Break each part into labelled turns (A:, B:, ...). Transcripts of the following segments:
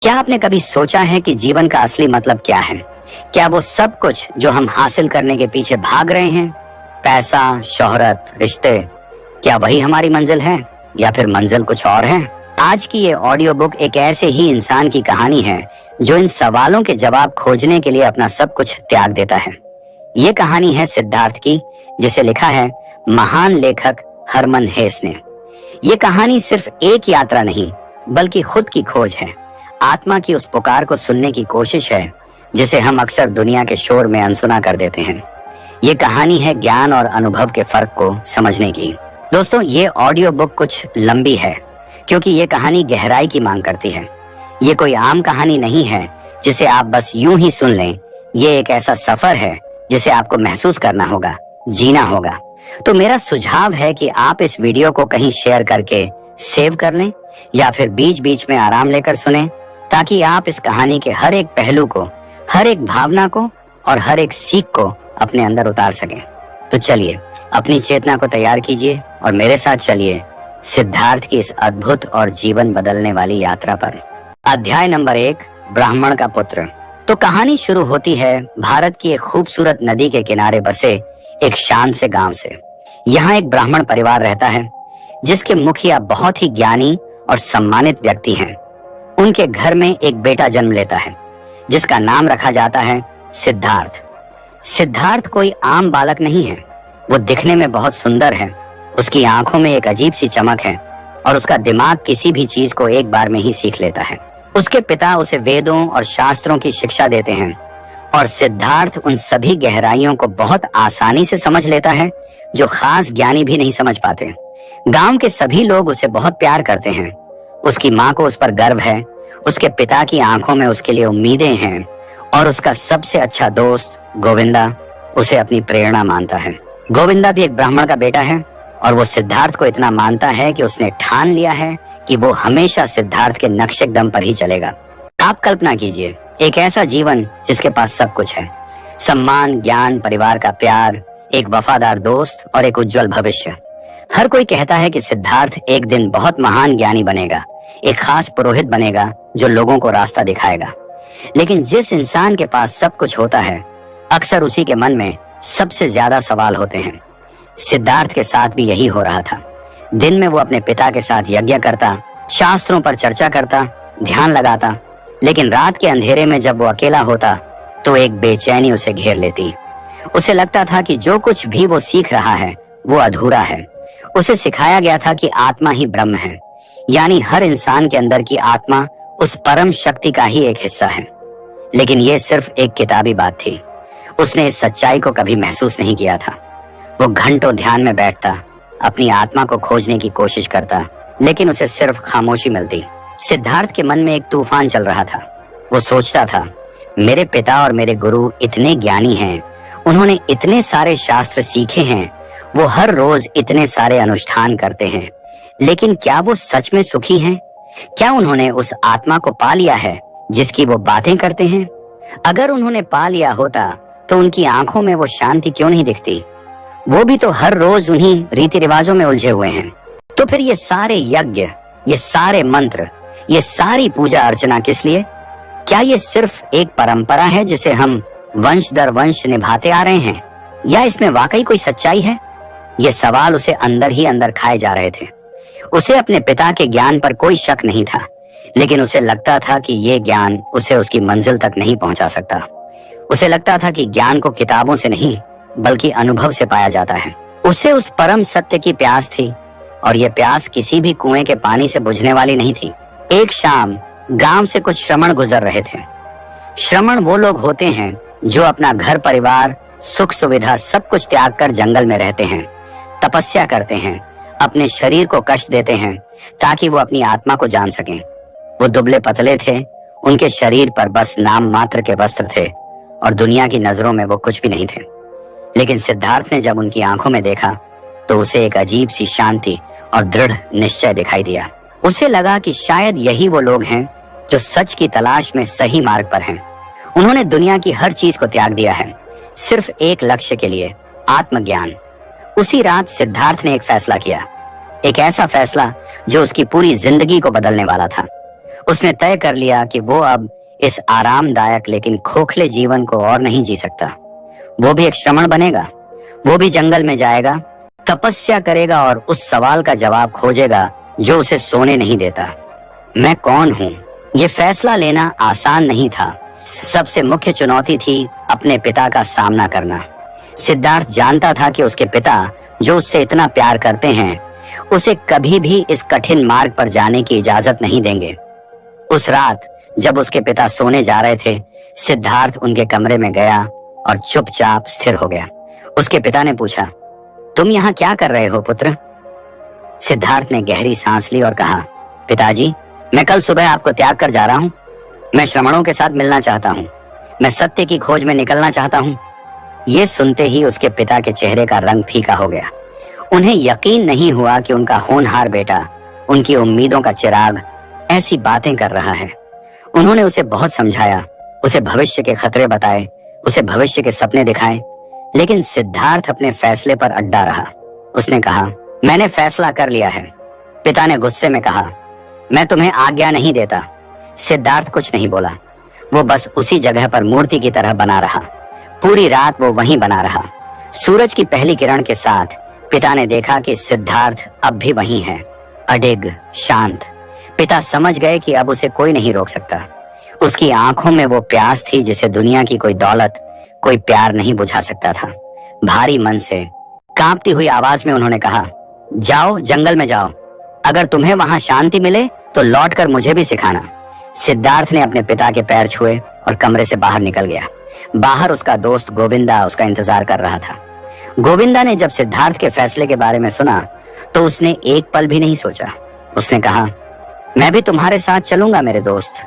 A: क्या आपने कभी सोचा है कि जीवन का असली मतलब क्या है? क्या वो सब कुछ जो हम हासिल करने के पीछे भाग रहे हैं, पैसा, शोहरत, रिश्ते, क्या वही हमारी मंजिल है या फिर मंजिल कुछ और है? आज की ये ऑडियो बुक एक ऐसे ही इंसान की कहानी है जो इन सवालों के जवाब खोजने के लिए अपना सब कुछ त्याग देता है। ये कहानी है सिद्धार्थ की, जिसे लिखा है महान लेखक हरमन हेस ने। ये कहानी सिर्फ एक यात्रा नहीं बल्कि खुद की खोज है, आत्मा की उस पुकार को सुनने की कोशिश है जिसे हम अक्सर दुनिया के शोर में अनसुना कर देते हैं। ये कहानी है ज्ञान और अनुभव के फर्क को समझने की। दोस्तों, ये ऑडियो बुक कुछ लंबी है क्योंकि ये कहानी गहराई की मांग करती है। ये कोई आम कहानी नहीं है जिसे आप बस यूं ही सुन लें। ये एक ऐसा सफर है जिसे आपको महसूस करना होगा, जीना होगा। तो मेरा सुझाव है कि आप इस वीडियो को कहीं शेयर करके सेव कर लें या फिर बीच बीच में आराम लेकर सुनें, ताकि आप इस कहानी के हर एक पहलू को, हर एक भावना को और हर एक सीख को अपने अंदर उतार सकें। तो चलिए अपनी चेतना को तैयार कीजिए और मेरे साथ चलिए सिद्धार्थ की इस अद्भुत और जीवन बदलने वाली यात्रा पर। अध्याय नंबर 1, ब्राह्मण का पुत्र। तो कहानी शुरू होती है भारत की एक खूबसूरत नदी के किनारे बसे एक शांत से गांव से। यहाँ एक ब्राह्मण परिवार रहता है जिसके मुखिया बहुत ही ज्ञानी और सम्मानित व्यक्ति हैं। उनके घर में एक बेटा जन्म लेता है जिसका नाम रखा जाता है सिद्धार्थ। सिद्धार्थ कोई आम बालक नहीं है। वो दिखने में बहुत सुंदर है, उसकी आंखों में एक अजीब सी चमक है और उसका दिमाग किसी भी चीज को एक बार में ही सीख लेता है। उसके पिता उसे वेदों और शास्त्रों की शिक्षा देते हैं और सिद्धार्थ उन सभी गहराइयों को बहुत आसानी से समझ लेता है जो खास ज्ञानी भी नहीं समझ पाते। गांव के सभी लोग उसे बहुत प्यार करते हैं। उसकी माँ को उस पर गर्व है, उसके पिता की आंखों में उसके लिए उम्मीदें हैं और उसका सबसे अच्छा दोस्त गोविंदा उसे अपनी प्रेरणा मानता है। गोविंदा भी एक ब्राह्मण का बेटा है और वो सिद्धार्थ को इतना मानता है कि उसने ठान लिया है कि वो हमेशा सिद्धार्थ के नक्शे दम पर ही चलेगा। आप कल्पना कीजिए एक ऐसा जीवन जिसके पास सब कुछ है, सम्मान, ज्ञान, परिवार का प्यार, एक वफादार दोस्त और एक उज्जवल भविष्य। हर कोई कहता है कि सिद्धार्थ एक दिन बहुत महान ज्ञानी बनेगा, एक खास पुरोहित बनेगा जो लोगों को रास्ता दिखाएगा। लेकिन जिस इंसान के पास सब कुछ होता है, अक्सर उसी के मन में सबसे ज्यादा सवाल होते हैं। सिद्धार्थ के साथ भी यही हो रहा था। दिन में वो अपने पिता के साथ यज्ञ करता, शास्त्रों पर चर्चा करता, ध्यान लगाता, लेकिन रात के अंधेरे में जब वो अकेला होता तो एक बेचैनी उसे घेर लेती। उसे लगता था कि जो कुछ भी वो सीख रहा है वो अधूरा है। उसे सिखाया गया था कि आत्मा ही ब्रह्म है, यानी हर इंसान के अंदर की आत्मा उस परम शक्ति का ही एक हिस्सा है। लेकिन ये सिर्फ एक किताबी बात थी। उसने इस सच्चाई को कभी महसूस नहीं किया था। वो घंटों ध्यान में बैठता, अपनी आत्मा को खोजने की कोशिश करता, लेकिन उसे सिर्फ खामोशी मिलती। सिद्धार्थ के मन में एक तूफान चल रहा था। वो सोचता था, मेरे पिता और मेरे गुरु इतने ज्ञानी हैं, उन्होंने इतने सारे शास्त्र सीखे हैं, वो हर रोज इतने सारे अनुष्ठान करते हैं, लेकिन क्या वो सच में सुखी हैं? क्या उन्होंने उस आत्मा को पा लिया है जिसकी वो बातें करते हैं? अगर उन्होंने पा लिया होता तो उनकी आंखों में वो शांति क्यों नहीं दिखती? वो भी तो हर रोज उन्हीं रीति रिवाजों में उलझे हुए हैं। तो फिर ये सारे यज्ञ, ये सारे मंत्र, ये सारी पूजा अर्चना किस लिए? क्या ये सिर्फ एक परंपरा है जिसे हम वंश दर वंश निभाते आ रहे हैं, या इसमें वाकई कोई सच्चाई है? ये सवाल उसे अंदर ही अंदर खाए जा रहे थे। उसे अपने पिता के ज्ञान पर कोई शक नहीं था, लेकिन उसे लगता था कि ये ज्ञान उसे उसकी मंजिल तक नहीं पहुंचा सकता। उसे लगता था कि ज्ञान को किताबों से नहीं बल्कि अनुभव से पाया जाता है। उसे उस परम सत्य की प्यास थी और ये प्यास किसी भी कुएं के पानी से बुझने वाली नहीं थी। एक शाम गांव से कुछ श्रमण गुजर रहे थे। श्रमण वो लोग होते हैं जो अपना घर परिवार, सुख सुविधा सब कुछ त्याग कर जंगल में रहते हैं, तपस्या करते हैं, अपने शरीर को कष्ट देते हैं ताकि वो अपनी आत्मा को जान सकें। वो दुबले पतले थे, उनके शरीर पर बस नाम मात्र के वस्त्र थे और दुनिया की नजरों में वो कुछ भी नहीं थे। लेकिन सिद्धार्थ ने जब उनकी आंखों में देखा तो उसे एक अजीब सी शांति और दृढ़ निश्चय दिखाई दिया। उसे लगा कि शायद यही वो लोग हैं जो सच की तलाश में सही मार्ग पर हैं। उन्होंने दुनिया की हर चीज को त्याग दिया है, सिर्फ एक लक्ष्य के लिए, आत्मज्ञान। उसी रात सिद्धार्थ ने एक फैसला किया, एक ऐसा फैसला जो उसकी पूरी जिंदगी को बदलने वाला था। उसने तय कर लिया कि वो अब इस आरामदायक लेकिन खोखले जीवन को और नहीं जी सकता। वो भी एक श्रमण बनेगा। वो भी जंगल में जाएगा, तपस्या करेगा और उस सवाल का जवाब खोजेगा जो उसे सोने नहीं देता। मैं कौन हूँ? ये फैसला लेना आसान नहीं था। सबसे मुख्य चुनौती थी अपने पिता का सामना करना। सिद्धार्थ जानता था कि उसके पिता, जो उससे इतना प्यार करते हैं, उसे कभी भी इस कठिन मार्ग पर जाने की इजाजत नहीं देंगे। उस रात जब उसके पिता सोने जा रहे थे, सिद्धार्थ उनके कमरे में गया और चुपचाप स्थिर हो गया। उसके पिता ने पूछा, तुम यहाँ क्या कर रहे हो पुत्र? सिद्धार्थ ने गहरी सांस ली और कहा, पिताजी, मैं कल सुबह आपको त्याग कर जा रहा हूँ। मैं श्रमणों के साथ मिलना चाहता हूँ। मैं सत्य की खोज में निकलना चाहता हूँ। ये सुनते ही उसके पिता के चेहरे का रंग फीका हो गया। उन्हें यकीन नहीं हुआ कि उनका होनहार बेटा, उनकी उम्मीदों का चिराग, ऐसी बातें कर रहा है। उन्होंने उसे बहुत समझाया, उसे भविष्य के खतरे बताए, उसे भविष्य के सपने दिखाए, लेकिन सिद्धार्थ अपने फैसले पर अड्डा रहा। उसने कहा, मैंने फैसला कर लिया है। पिता ने गुस्से में कहा, मैं तुम्हें आज्ञा नहीं देता। सिद्धार्थ कुछ नहीं बोला। वो बस उसी जगह पर मूर्ति की तरह बना रहा। पूरी रात वो वहीं बना रहा। सूरज की पहली किरण के साथ पिता ने देखा कि सिद्धार्थ अब भी वहीं है, अडिग, शांत। पिता समझ गए कि अब उसे कोई नहीं रोक सकता। उसकी आंखों में वो प्यास थी जिसे दुनिया की कोई दौलत, कोई प्यार नहीं बुझा सकता था। भारी मन से, कांपती हुई आवाज में उन्होंने कहा, जाओ, जंगल में जाओ। अगर तुम्हें वहां शांति मिले तो लौटकर मुझे भी सिखाना। सिद्धार्थ ने अपने पिता के पैर छुए और कमरे से बाहर निकल गया। बाहर उसका दोस्त गोविंदा उसका इंतजार कर रहा था। गोविंदा ने जब सिद्धार्थ के फैसले के बारे में सुना तो उसने एक पल भी नहीं सोचा। उसने कहा, मैं भी तुम्हारे साथ चलूंगा मेरे दोस्त।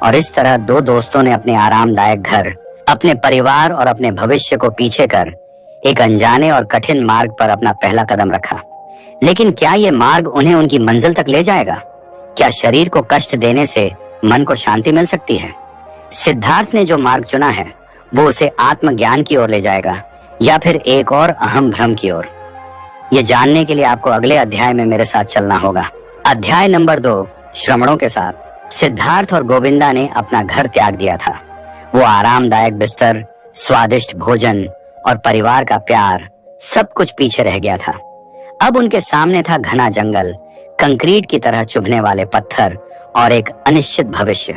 A: और इस तरह दो दोस्तों ने अपने आरामदायक घर, अपने परिवार और अपने भविष्य को पीछे कर एक अनजाने और कठिन मार्ग पर अपना पहला कदम रखा। लेकिन क्या ये मार्ग उन्हें उनकी मंजिल तक ले जाएगा? क्या शरीर को कष्ट देने से मन को शांति मिल सकती है? सिद्धार्थ ने जो मार्ग चुना है वो उसे आत्मज्ञान की ओर ले जाएगा या फिर एक और अहम भ्रम की ओर? ये जानने के लिए आपको अगले अध्याय में मेरे साथ चलना होगा। अध्याय नंबर 2, श्रमणों के साथ। सिद्धार्थ और गोविंदा ने अपना घर त्याग दिया था। वो आरामदायक बिस्तर, स्वादिष्ट भोजन और परिवार का प्यार, सब कुछ पीछे रह गया था। अब उनके सामने था घना जंगल, कंक्रीट की तरह चुभने वाले पत्थर और एक अनिश्चित भविष्य।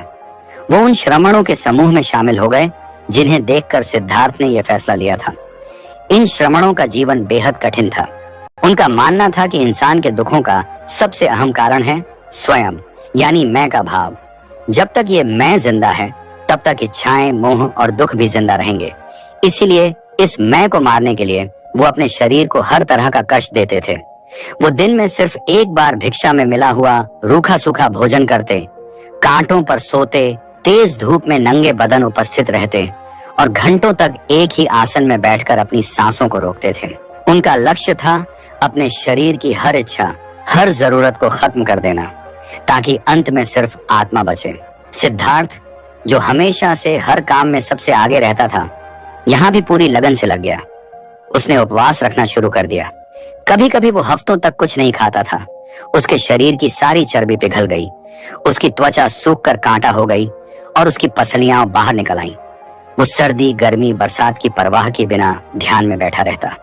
A: वो उन श्रमणों के समूह में शामिल हो गए जिन्हें देखकर सिद्धार्थ ने यह फैसला लिया था। इन श्रमणों का जीवन बेहद कठिन था। उनका मानना था कि इंसान के दुखों का सबसे अहम कारण है स्वयं, यानी मैं का भाव। जब तक ये मैं जिंदा है तब तक इच्छाएं, मोह और दुख भी जिंदा रहेंगे। इसीलिए इस मैं को मारने के लिए वो अपने शरीर को हर तरह का कष्ट देते थे। वो दिन में सिर्फ एक बार भिक्षा में मिला हुआ रूखा सूखा भोजन करते, कांटों पर सोते, तेज धूप में नंगे बदन उपस्थित रहते और घंटों तक एक ही आसन में बैठकर अपनी सांसों को रोकते थे। उनका लक्ष्य था अपने शरीर की हर इच्छा, हर जरूरत को खत्म कर देना, ताकि अंत में सिर्फ आत्मा बचे। सिद्धार्थ, जो हमेशा से हर काम में सबसे आगे रहता था, यहाँ भी पूरी लगन से लग गया। उसने उपवास रखना शुरू कर दिया। कभी कभी वो हफ्तों तक कुछ नहीं खाता था। उसके शरीर की सारी चर्बी पिघल गई, उसकी त्वचा सूख कर कांटा हो गई और उसकी पसलियां बाहर निकल आईं। वो सर्दी, गर्मी, बरसात की परवाह के बिना ध्यान में बैठा रहता।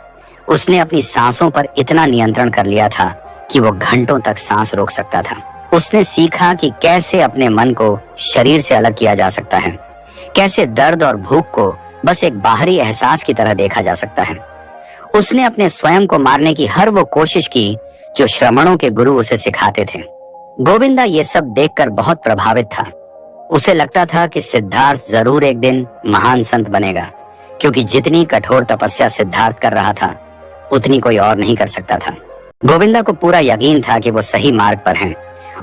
A: उसने अपनी सांसों पर इतना नियंत्रण कर लिया था कि वो घंटों तक सांस रोक सकता था। उसने सीखा कि कैसे अपने मन को शरीर से अलग किया जा सकता है, कैसे दर्द और भूख को बस एक बाहरी एहसास की तरह देखा जा सकता है। उसने अपने स्वयं को मारने की हर वो कोशिश की जो श्रमणों के गुरु उसे सिखाते थे। गोविंदा ये सब देखकर बहुत प्रभावित था। उसे लगता था कि सिद्धार्थ जरूर एक दिन महान संत बनेगा, क्योंकि जितनी कठोर तपस्या सिद्धार्थ कर रहा था उतनी कोई और नहीं कर सकता था। गोविंदा को पूरा यकीन था कि वो सही मार्ग पर हैं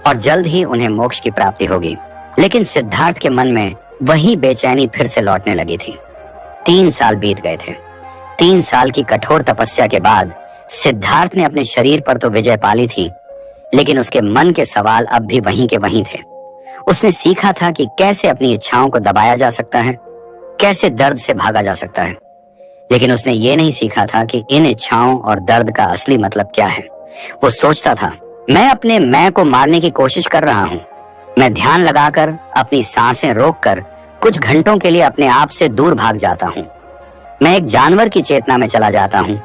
A: और जल्द ही उन्हें मोक्ष की प्राप्ति होगी। लेकिन सिद्धार्थ के मन में वही बेचैनी फिर से लौटने लगी थी। 3 साल बीत गए थे। 3 साल की कठोर तपस्या के बाद सिद्धार्थ ने अपने शरीर पर तो विजय पा ली थी, लेकिन उसके मन के सवाल अब भी वहीं के वहीं थे। उसने सीखा था कि कैसे अपनी इच्छाओं को दबाया जा सकता है, कैसे दर्द से भागा जा सकता है, लेकिन उसने ये नहीं सीखा था कि इन इच्छाओं और दर्द का असली मतलब क्या है। वो सोचता था, मैं अपने मैं को मारने की कोशिश कर रहा हूँ, मैं ध्यान लगाकर अपनी सांसें रोककर कुछ घंटों के लिए अपने आप से दूर भाग जाता हूँ। मैं एक जानवर की चेतना में चला जाता हूँ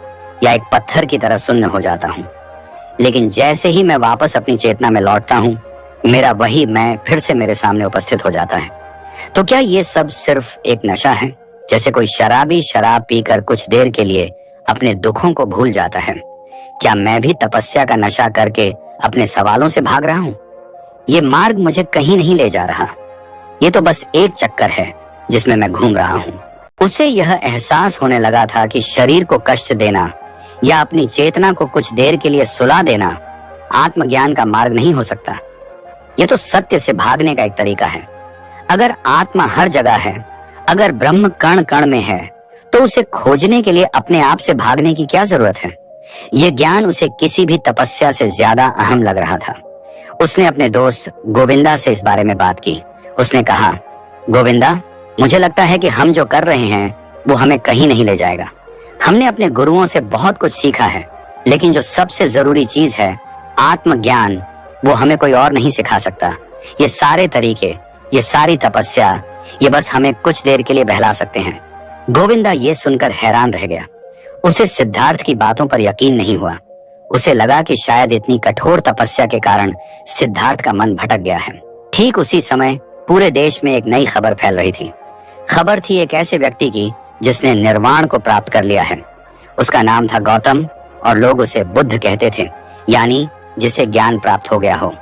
A: या एक पत्थर की तरह शून्य हो जाता हूँ। लेकिन जैसे ही मैं वापस अपनी चेतना में लौटता हूँ, मेरा वही मैं फिर से मेरे सामने उपस्थित हो जाता है। तो क्या ये सब सिर्फ एक नशा है? जैसे कोई शराबी शराब पीकर कुछ देर के लिए अपने दुखों को भूल जाता है, क्या मैं भी तपस्या का नशा करके अपने सवालों से भाग रहा हूँ? ये मार्ग मुझे कहीं नहीं ले जा रहा। ये तो बस एक चक्कर है जिसमें मैं घूम रहा हूँ। उसे यह एहसास होने लगा था कि शरीर को कष्ट देना या अपनी चेतना को कुछ देर के लिए सुला देना आत्मज्ञान का मार्ग नहीं हो सकता। ये तो सत्य से भागने का एक तरीका है। अगर आत्मा हर जगह है, अगर ब्रह्म कण कण में है, तो उसे खोजने के लिए अपने आप से भागने की क्या जरूरत है? यह ज्ञान उसे किसी भी तपस्या से ज्यादा अहम लग रहा था। उसने अपने दोस्त गोविंदा से इस बारे में बात की। उसने कहा, गोविंदा, मुझे लगता है कि हम जो कर रहे हैं वो हमें कहीं नहीं ले जाएगा। हमने अपने गुरुओं से बहुत कुछ सीखा है, लेकिन जो सबसे जरूरी चीज है, आत्मज्ञान, वो हमें कोई और नहीं सिखा सकता। ये सारे तरीके, ये सारी तपस्या, ये बस हमें कुछ देर के लिए बहला सकते हैं। गोविंदा ये सुनकर हैरान रह गया। उसे सिद्धार्थ की बातों पर यकीन नहीं हुआ। उसे लगा कि शायद इतनी कठोर तपस्या के कारण सिद्धार्थ का मन भटक गया है। ठीक उसी समय पूरे देश में एक नई खबर फैल रही थी। खबर थी एक ऐसे व्यक्ति की जिसने निर्वाण को प्राप्त कर लिया है। उसका नाम था गौतम और लोग उसे बुद्ध कहते थे, यानी जिसे ज्ञान प्राप्त हो गया हो।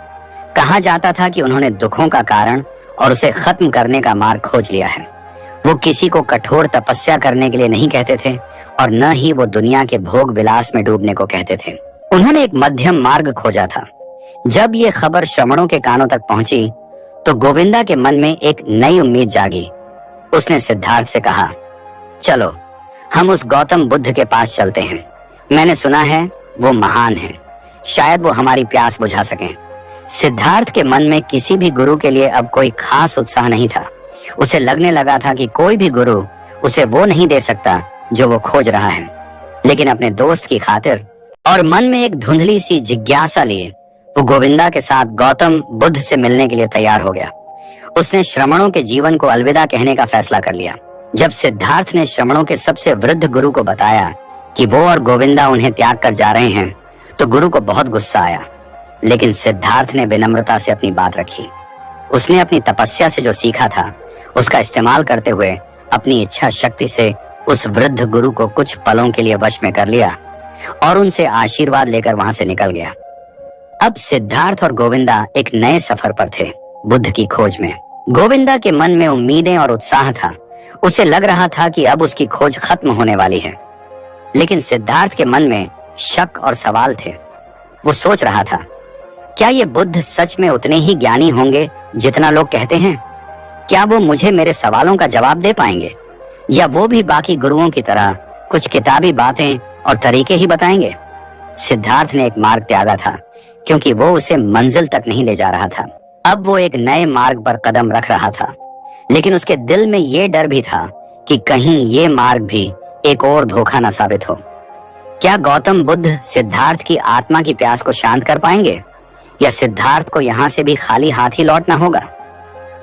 A: कहा जाता था कि उन्होंने दुखों का कारण और उसे खत्म करने का मार्ग खोज लिया है। वो किसी को कठोर तपस्या करने के लिए नहीं कहते थे और न ही वो दुनिया के भोग विलास में डूबने को कहते थे। उन्होंने एक मध्यम मार्ग खोजा था। जब ये खबर श्रमणों के कानों तक पहुंची तो गोविंदा के मन में एक नई उम्मीद जागी। उसने सिद्धार्थ से कहा, चलो हम उस गौतम बुद्ध के पास चलते हैं। मैंने सुना है वो महान है, शायद वो हमारी प्यास बुझा सकें। सिद्धार्थ के मन में किसी भी गुरु के लिए अब कोई खास उत्साह नहीं था। उसे लगने लगा था कि कोई भी गुरु उसे वो नहीं दे सकता जो वो खोज रहा है। लेकिन अपने दोस्त की खातिर और मन में एक धुंधली सी जिज्ञासा लिए वो गोविंदा के साथ गौतम बुद्ध से मिलने के लिए तैयार हो गया। उसने श्रमणों के जीवन को अलविदा कहने का फैसला कर लिया। जब सिद्धार्थ ने श्रमणों के सबसे वृद्ध गुरु को बताया कि वो और गोविंदा उन्हें त्याग कर जा रहे हैं, तो गुरु को बहुत गुस्सा आया। लेकिन सिद्धार्थ ने विनम्रता से अपनी बात रखी। उसने अपनी तपस्या से जो सीखा था उसका इस्तेमाल करते हुए अपनी इच्छा शक्ति से उस वृद्ध गुरु को कुछ पलों के लिए वश में कर लिया और उनसे आशीर्वाद लेकर वहां से निकल गया। अब सिद्धार्थ और गोविंदा एक नए सफर पर थे, बुद्ध की खोज में। गोविंदा के मन में उम्मीदें और उत्साह था। उसे लग रहा था कि अब उसकी खोज खत्म होने वाली है। लेकिन सिद्धार्थ के मन में शक और सवाल थे। वो सोच रहा था, क्या ये बुद्ध सच में उतने ही ज्ञानी होंगे जितना लोग कहते हैं? क्या वो मुझे मेरे सवालों का जवाब दे पाएंगे, या वो भी बाकी गुरुओं की तरह कुछ किताबी बातें और तरीके ही बताएंगे? सिद्धार्थ ने एक मार्ग त्यागा था क्योंकि वो उसे मंजिल तक नहीं ले जा रहा था। अब वो एक नए मार्ग पर कदम रख रहा था, लेकिन उसके दिल में ये डर भी था कि कहीं ये मार्ग भी एक और धोखा न साबित हो। क्या गौतम बुद्ध सिद्धार्थ की आत्मा की प्यास को शांत कर पाएंगे, या सिद्धार्थ को यहाँ से भी खाली हाथ ही लौटना होगा?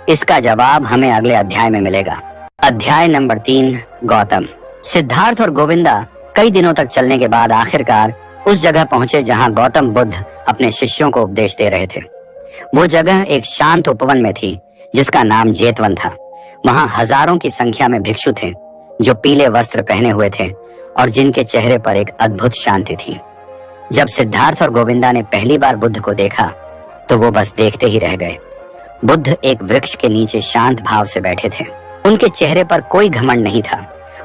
A: इसका जवाब हमें अगले अध्याय में मिलेगा। अध्याय नंबर 3, गौतम। सिद्धार्थ और गोविंदा कई दिनों तक चलने के बाद आखिरकार उस जगह पहुंचे जहां गौतम बुद्ध अपने शिष्यों को उपदेश दे रहे थे। वो जगह एक शांत उपवन में थी जिसका नाम जेतवन था। वहां हजारों की संख्या में भिक्षु थे जो पीले वस्त्र पहने हुए थे और जिनके चेहरे पर एक अद्भुत शांति थी। जब सिद्धार्थ और गोविंदा ने पहली बार बुद्ध को देखा तो वो बस देखते ही रह गए। बुद्ध एक वृक्ष के नीचे शांत भाव से बैठे थे। उनके चेहरे पर कोई घमंड नहीं था,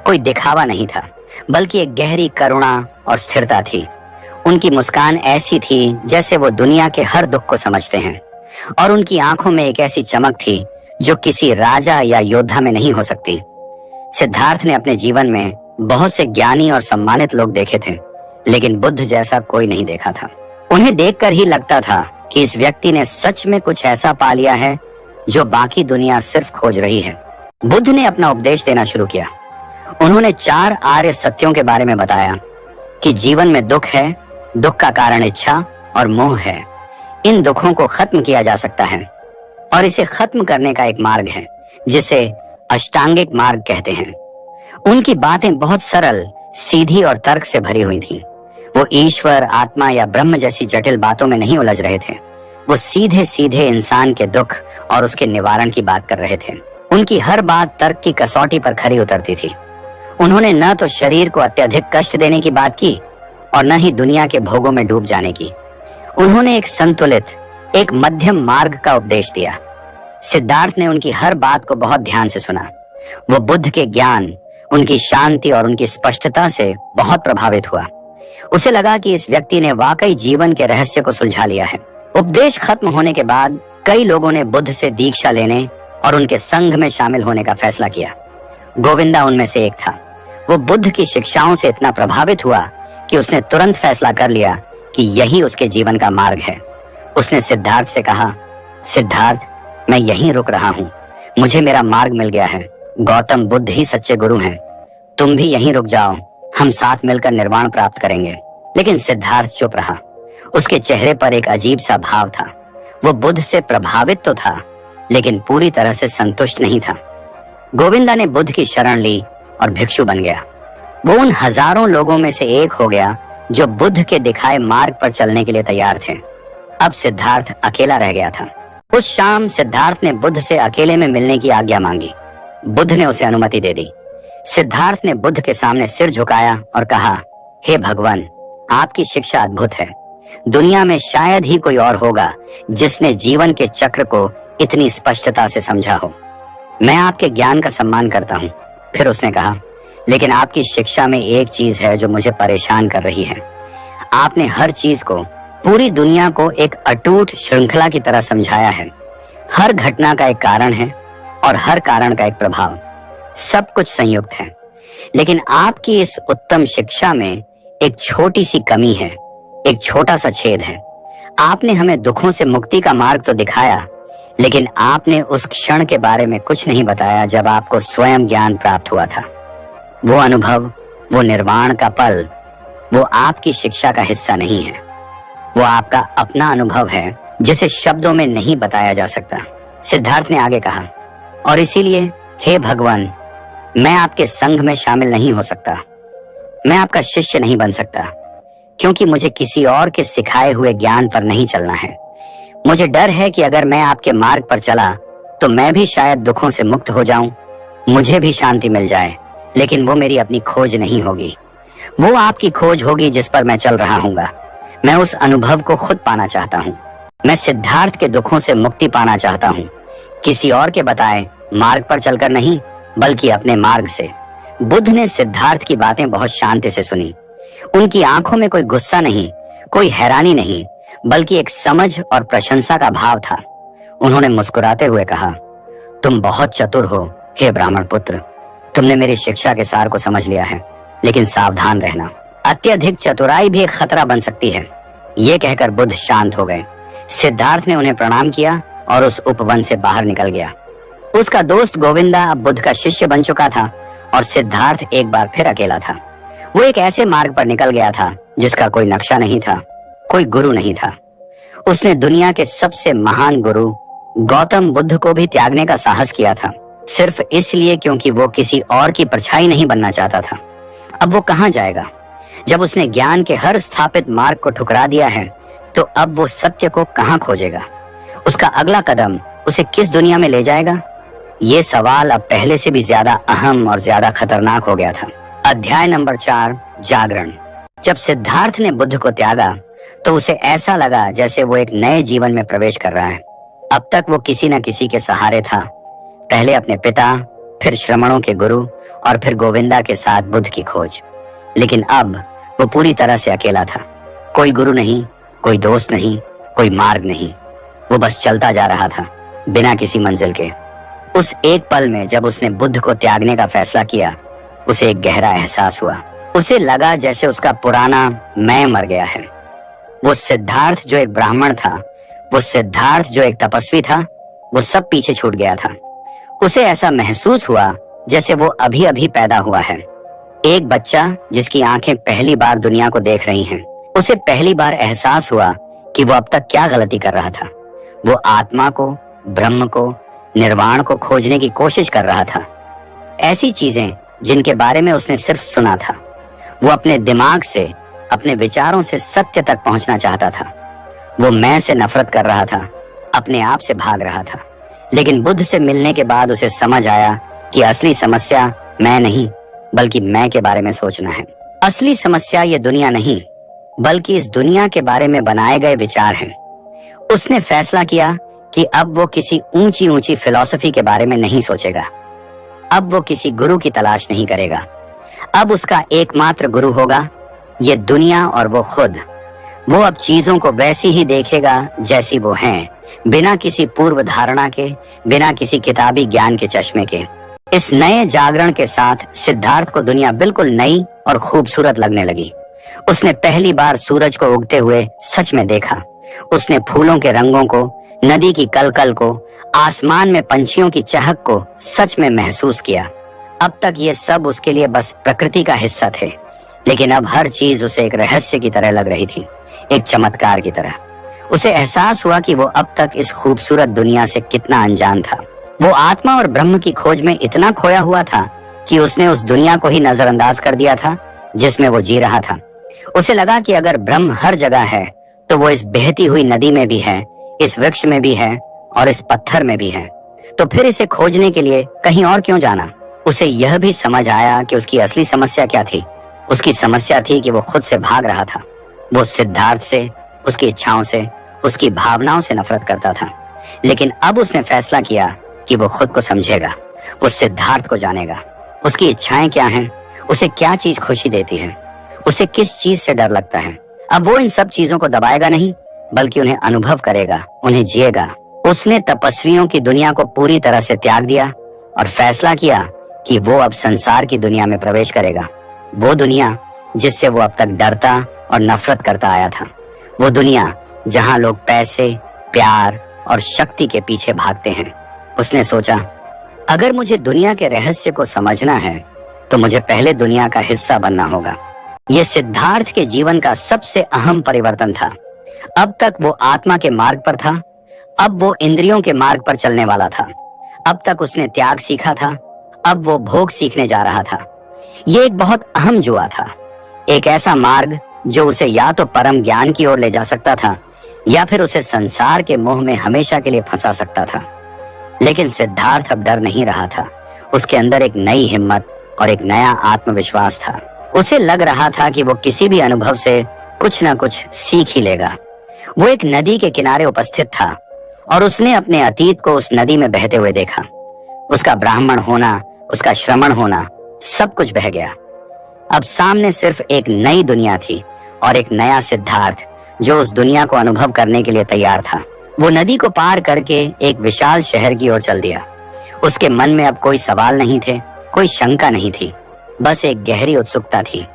A: कोई दिखावा नहीं था, बल्कि एक गहरी करुणा और स्थिरता थी। उनकी मुस्कान ऐसी थी जैसे वो दुनिया के हर दुख को समझते हैं, और उनकी आंखों में एक ऐसी चमक थी जो किसी राजा या योद्धा में नहीं हो सकती। सिद्धार्थ ने अपने जीवन में बहुत से ज्ञानी और सम्मानित लोग देखे थे, लेकिन बुद्ध जैसा कोई नहीं देखा था। उन्हें देखकर ही लगता था कि इस व्यक्ति ने सच में कुछ ऐसा पा लिया है जो बाकी दुनिया सिर्फ खोज रही है। बुद्ध ने अपना उपदेश देना शुरू किया। उन्होंने 4 आर्य सत्यों के बारे में बताया कि जीवन में दुख है, दुख का कारण इच्छा और मोह है। इन दुखों को खत्म किया जा सकता है और इसे खत्म करने का एक मार्ग है जिसे अष्टांगिक मार्ग कहते हैं। उनकी बातें बहुत सरल, सीधी और तर्क से भरी हुई थीं। वो ईश्वर, आत्मा या ब्रह्म जैसी जटिल बातों में नहीं उलझ रहे थे। वो सीधे सीधे इंसान के दुख और उसके निवारण की बात कर रहे थे। उनकी हर बात तर्क की कसौटी पर खरी उतरती थी। उन्होंने न तो शरीर को अत्यधिक कष्ट देने की बात की और न ही दुनिया के भोगों में डूब जाने की। उन्होंने एक संतुलित, एक मध्यम मार्ग का उपदेश दिया। सिद्धार्थ ने उनकी हर बात को बहुत ध्यान से सुना। वो बुद्ध के ज्ञान, उनकी शांति और उनकी स्पष्टता से बहुत प्रभावित हुआ। उसे लगा कि इस व्यक्ति ने वाकई जीवन के रहस्य को सुलझा लिया है। उपदेश खत्म होने के बाद कई लोगों ने बुद्ध से दीक्षा लेने और उनके संघ में शामिल होने का फैसला किया। गोविंदा उनमें से एक था। वो बुद्ध की शिक्षाओं से इतना प्रभावित हुआ कि उसने तुरंत फैसला कर लिया कि यही उसके जीवन का मार्ग है। उसने सिद्धार्थ से कहा, सिद्धार्थ, मैं यहीं रुक रहा हूँ। मुझे मेरा मार्ग मिल गया है। गौतम बुद्ध ही सच्चे गुरु हैं। तुम भी यहीं रुक जाओ, हम साथ मिलकर निर्वाण प्राप्त करेंगे। लेकिन सिद्धार्थ चुप रहा। उसके चेहरे पर एक अजीब सा भाव था। वो बुद्ध से प्रभावित तो था, लेकिन पूरी तरह से संतुष्ट नहीं था। गोविंदा ने बुद्ध की शरण ली और भिक्षु बन गया। वो उन हजारों लोगों में से एक हो गया जो बुद्ध के दिखाए मार्ग पर चलने के लिए तैयार थे। अब सिद्धार्थ अकेला रह गया था। उस शाम सिद्धार्थ ने बुद्ध से अकेले में मिलने की आज्ञा मांगी। बुद्ध ने उसे अनुमति दे दी। सिद्धार्थ ने बुद्ध के सामने सिर झुकाया और कहा, हे भगवान, आपकी शिक्षा अद्भुत है। दुनिया में शायद ही कोई और होगा जिसने जीवन के चक्र को इतनी स्पष्टता से समझा हो। मैं आपके ज्ञान का सम्मान करता हूँ। फिर उसने कहा, लेकिन आपकी शिक्षा में एक चीज है जो मुझे परेशान कर रही है। आपने हर चीज को, पूरी दुनिया को एक अटूट श्रृंखला की तरह समझाया है। हर घटना का एक कारण है और हर कारण का एक प्रभाव। सब कुछ संयुक्त है। लेकिन आपकी इस उत्तम शिक्षा में एक छोटी सी कमी है, एक छोटा सा छेद है। आपने हमें दुखों से मुक्ति का मार्ग तो दिखाया, लेकिन आपने उस क्षण के बारे में कुछ नहीं बताया जब आपको स्वयं ज्ञान प्राप्त हुआ था। वो अनुभव, वो निर्वाण का पल, वो आपकी शिक्षा का हिस्सा नहीं है। वो आपका अपना अनुभव है जिसे शब्दों में नहीं बताया जा सकता। सिद्धार्थ ने आगे कहा, और इसीलिए हे भगवान, मैं आपके संघ में शामिल नहीं हो सकता। मैं आपका शिष्य नहीं बन सकता, क्योंकि मुझे किसी और के सिखाए हुए ज्ञान पर नहीं चलना है। मुझे डर है कि अगर मैं आपके मार्ग पर चला तो मैं भी शायद दुखों से मुक्त हो जाऊं, मुझे भी शांति मिल जाए, लेकिन वो मेरी अपनी खोज नहीं होगी। वो आपकी खोज होगी जिस पर मैं चल रहा हूँगा। मैं उस अनुभव को खुद पाना चाहता हूँ। मैं सिद्धार्थ के दुखों से मुक्ति पाना चाहता हूँ, किसी और के बताए मार्ग पर चलकर नहीं, बल्कि अपने मार्ग से। बुद्ध ने सिद्धार्थ की बातें बहुत शांति से सुनी। उनकी आंखों में कोई गुस्सा नहीं, कोई हैरानी नहीं, बल्कि एक समझ और प्रशंसा का भाव था। उन्होंने मुस्कुराते हुए कहा, तुम बहुत चतुर हो हे ब्राह्मण पुत्र। तुमने मेरी शिक्षा के सार को समझ लिया है, लेकिन सावधान रहना, अत्यधिक चतुराई भी एक खतरा बन सकती है। ये कहकर बुद्ध शांत हो गए। सिद्धार्थ ने उन्हें प्रणाम किया और उस उपवन से बाहर निकल गया। उसका दोस्त गोविंदा अब बुद्ध का शिष्य बन चुका था और सिद्धार्थ एक बार फिर अकेला था। वो एक ऐसे मार्ग पर निकल गया था जिसका कोई नक्शा नहीं था, कोई गुरु नहीं था। उसने दुनिया के सबसे महान गुरु गौतम बुद्ध को भी त्यागने का साहस किया था, सिर्फ इसलिए क्योंकि वो किसी और की परछाई नहीं बनना चाहता था। अब वो कहाँ जाएगा? जब उसने ज्ञान के हर स्थापित मार्ग को ठुकरा दिया है, तो अब वो सत्य को कहाँ खोजेगा? उसका अगला कदम उसे किस दुनिया में ले जाएगा? ये सवाल अब पहले से भी ज्यादा अहम और ज्यादा खतरनाक हो गया था। अध्याय नंबर 4, जागरण। जब सिद्धार्थ ने बुद्ध को त्यागा तो उसे ऐसा लगा जैसे वो एक नए जीवन में प्रवेश कर रहा है। अब तक वो किसी न किसी के सहारे था, पहले अपने पिता, फिर श्रमणों के गुरु और फिर गोविंदा के साथ बुद्ध की खोज। लेकिन अब वो पूरी तरह से अकेला था। कोई गुरु नहीं, कोई दोस्त नहीं, कोई मार्ग नहीं। वो बस चलता जा रहा था बिना किसी मंजिल के। उस एक पल में जब उसने बुद्ध को त्यागने का फैसला किया, उसे एक गहरा एहसास हुआ। उसे लगा जैसे उसका पुराना मैं मर गया है। वो सिद्धार्थ जो एक ब्राह्मण था, वो सिद्धार्थ जो एक तपस्वी था, वो सब पीछे छूट गया था। उसे ऐसा महसूस हुआ जैसे वो अभी अभी पैदा हुआ है, एक बच्चा जिसकी आंखें पहली बार दुनिया को देख रही हैं। उसे पहली बार एहसास हुआ कि वो अब तक क्या गलती कर रहा था। वो आत्मा को ब्रह्म को, निर्वाण को खोजने की कोशिश कर रहा था। ऐसी चीजें जिनके बारे में उसने सिर्फ सुना था। वो अपने दिमाग से, अपने विचारों से सत्य तक पहुंचना चाहता था। वो मैं से नफरत कर रहा था, अपने आप से भाग रहा था। लेकिन बुद्ध से मिलने के बाद उसे समझ आया कि असली समस्या मैं नहीं, बल्कि मैं के बारे में सोचना है। असली समस्या ये दुनिया नहीं, बल्कि इस दुनिया के बारे में बनाए गए विचार हैं। उसने फैसला किया कि अब वो किसी ऊंची ऊंची फिलॉसफी के बारे में नहीं सोचेगा। अब वो किसी गुरु की तलाश नहीं करेगा। अब उसका एकमात्र गुरु होगा ये दुनिया और वो खुद। वो अब चीजों को वैसी ही देखेगा जैसी वो हैं, बिना किसी पूर्व धारणा के, बिना किसी किताबी ज्ञान के चश्मे के। इस नए जागरण के साथ सिद्धार्थ को दुनिया बिल्कुल नई और खूबसूरत लगने लगी। उसने पहली बार सूरज को उगते हुए सच में देखा। उसने फूलों के रंगों को, नदी की कलकल को, आसमान में पंछियों की चहक को सच में महसूस किया। अब तक ये सब उसके लिए बस प्रकृति का हिस्सा थे, लेकिन अब हर चीज उसे एक रहस्य की तरह लग रही थी, एक चमत्कार की तरह। उसे एहसास हुआ कि वो अब तक इस खूबसूरत दुनिया से कितना अनजान था। वो आत्मा और ब्रह्म की खोज में इतना खोया हुआ था कि उसने उस दुनिया को ही नजरअंदाज कर दिया था जिसमें वो जी रहा था। उसे लगा कि अगर ब्रह्म हर जगह है तो वो इस बहती हुई नदी में भी है, इस वृक्ष में भी है और इस पत्थर में भी है। तो फिर इसे खोजने के लिए कहीं और क्यों जाना? उसे यह भी समझ आया कि उसकी असली समस्या क्या थी। उसकी समस्या थी कि वो खुद से भाग रहा था। वो सिद्धार्थ से, उसकी इच्छाओं से, उसकी भावनाओं से नफरत करता था। लेकिन अब उसने फैसला किया कि वो खुद को समझेगा, वो सिद्धार्थ को जानेगा। उसकी इच्छाएं क्या हैं, उसे क्या चीज खुशी देती है, उसे किस चीज से डर लगता है। अब वो इन सब चीजों को दबाएगा नहीं, बल्कि उन्हें अनुभव करेगा, उन्हें जिएगा। उसने तपस्वियों की दुनिया को पूरी तरह से त्याग दिया और फैसला किया कि वो अब संसार की दुनिया में प्रवेश करेगा। वो दुनिया जिससे वो अब तक डरता और नफरत करता आया था। वो दुनिया जहां लोग पैसे, प्यार और शक्ति के पीछे भागते हैं। उसने सोचा, अगर मुझे दुनिया के रहस्य को समझना है तो मुझे पहले दुनिया का हिस्सा बनना होगा। यह सिद्धार्थ के जीवन का सबसे अहम परिवर्तन था। अब तक वो आत्मा के मार्ग पर था, अब वो इंद्रियों के मार्ग पर चलने वाला था। अब तक उसने त्याग सीखा था, अब वो भोग सीखने जा रहा था। ये एक बहुत अहम जुआ था, एक ऐसा मार्ग जो उसे या तो परम ज्ञान की ओर ले जा सकता था या फिर उसे संसार के मोह में हमेशा के लिए फंसा सकता था। लेकिन सिद्धार्थ अब डर नहीं रहा था। उसके अंदर एक नई हिम्मत और एक नया आत्मविश्वास था। उसे लग रहा था कि वो किसी भी अनुभव से कुछ न कुछ सीख ही लेगा। वो एक नदी के किनारे उपस्थित था और उसने अपने अतीत को उस नदी में बहते हुए देखा। उसका ब्राह्मण होना, उसका श्रमण होना, सब कुछ बह गया। अब सामने सिर्फ एक नई दुनिया थी और एक नया सिद्धार्थ जो उस दुनिया को अनुभव करने के लिए तैयार था। वो नदी को पार करके एक विशाल शहर की ओर चल दिया। उसके मन में अब कोई सवाल नहीं थे, कोई शंका नहीं थी, बस एक गहरी उत्सुकता थी।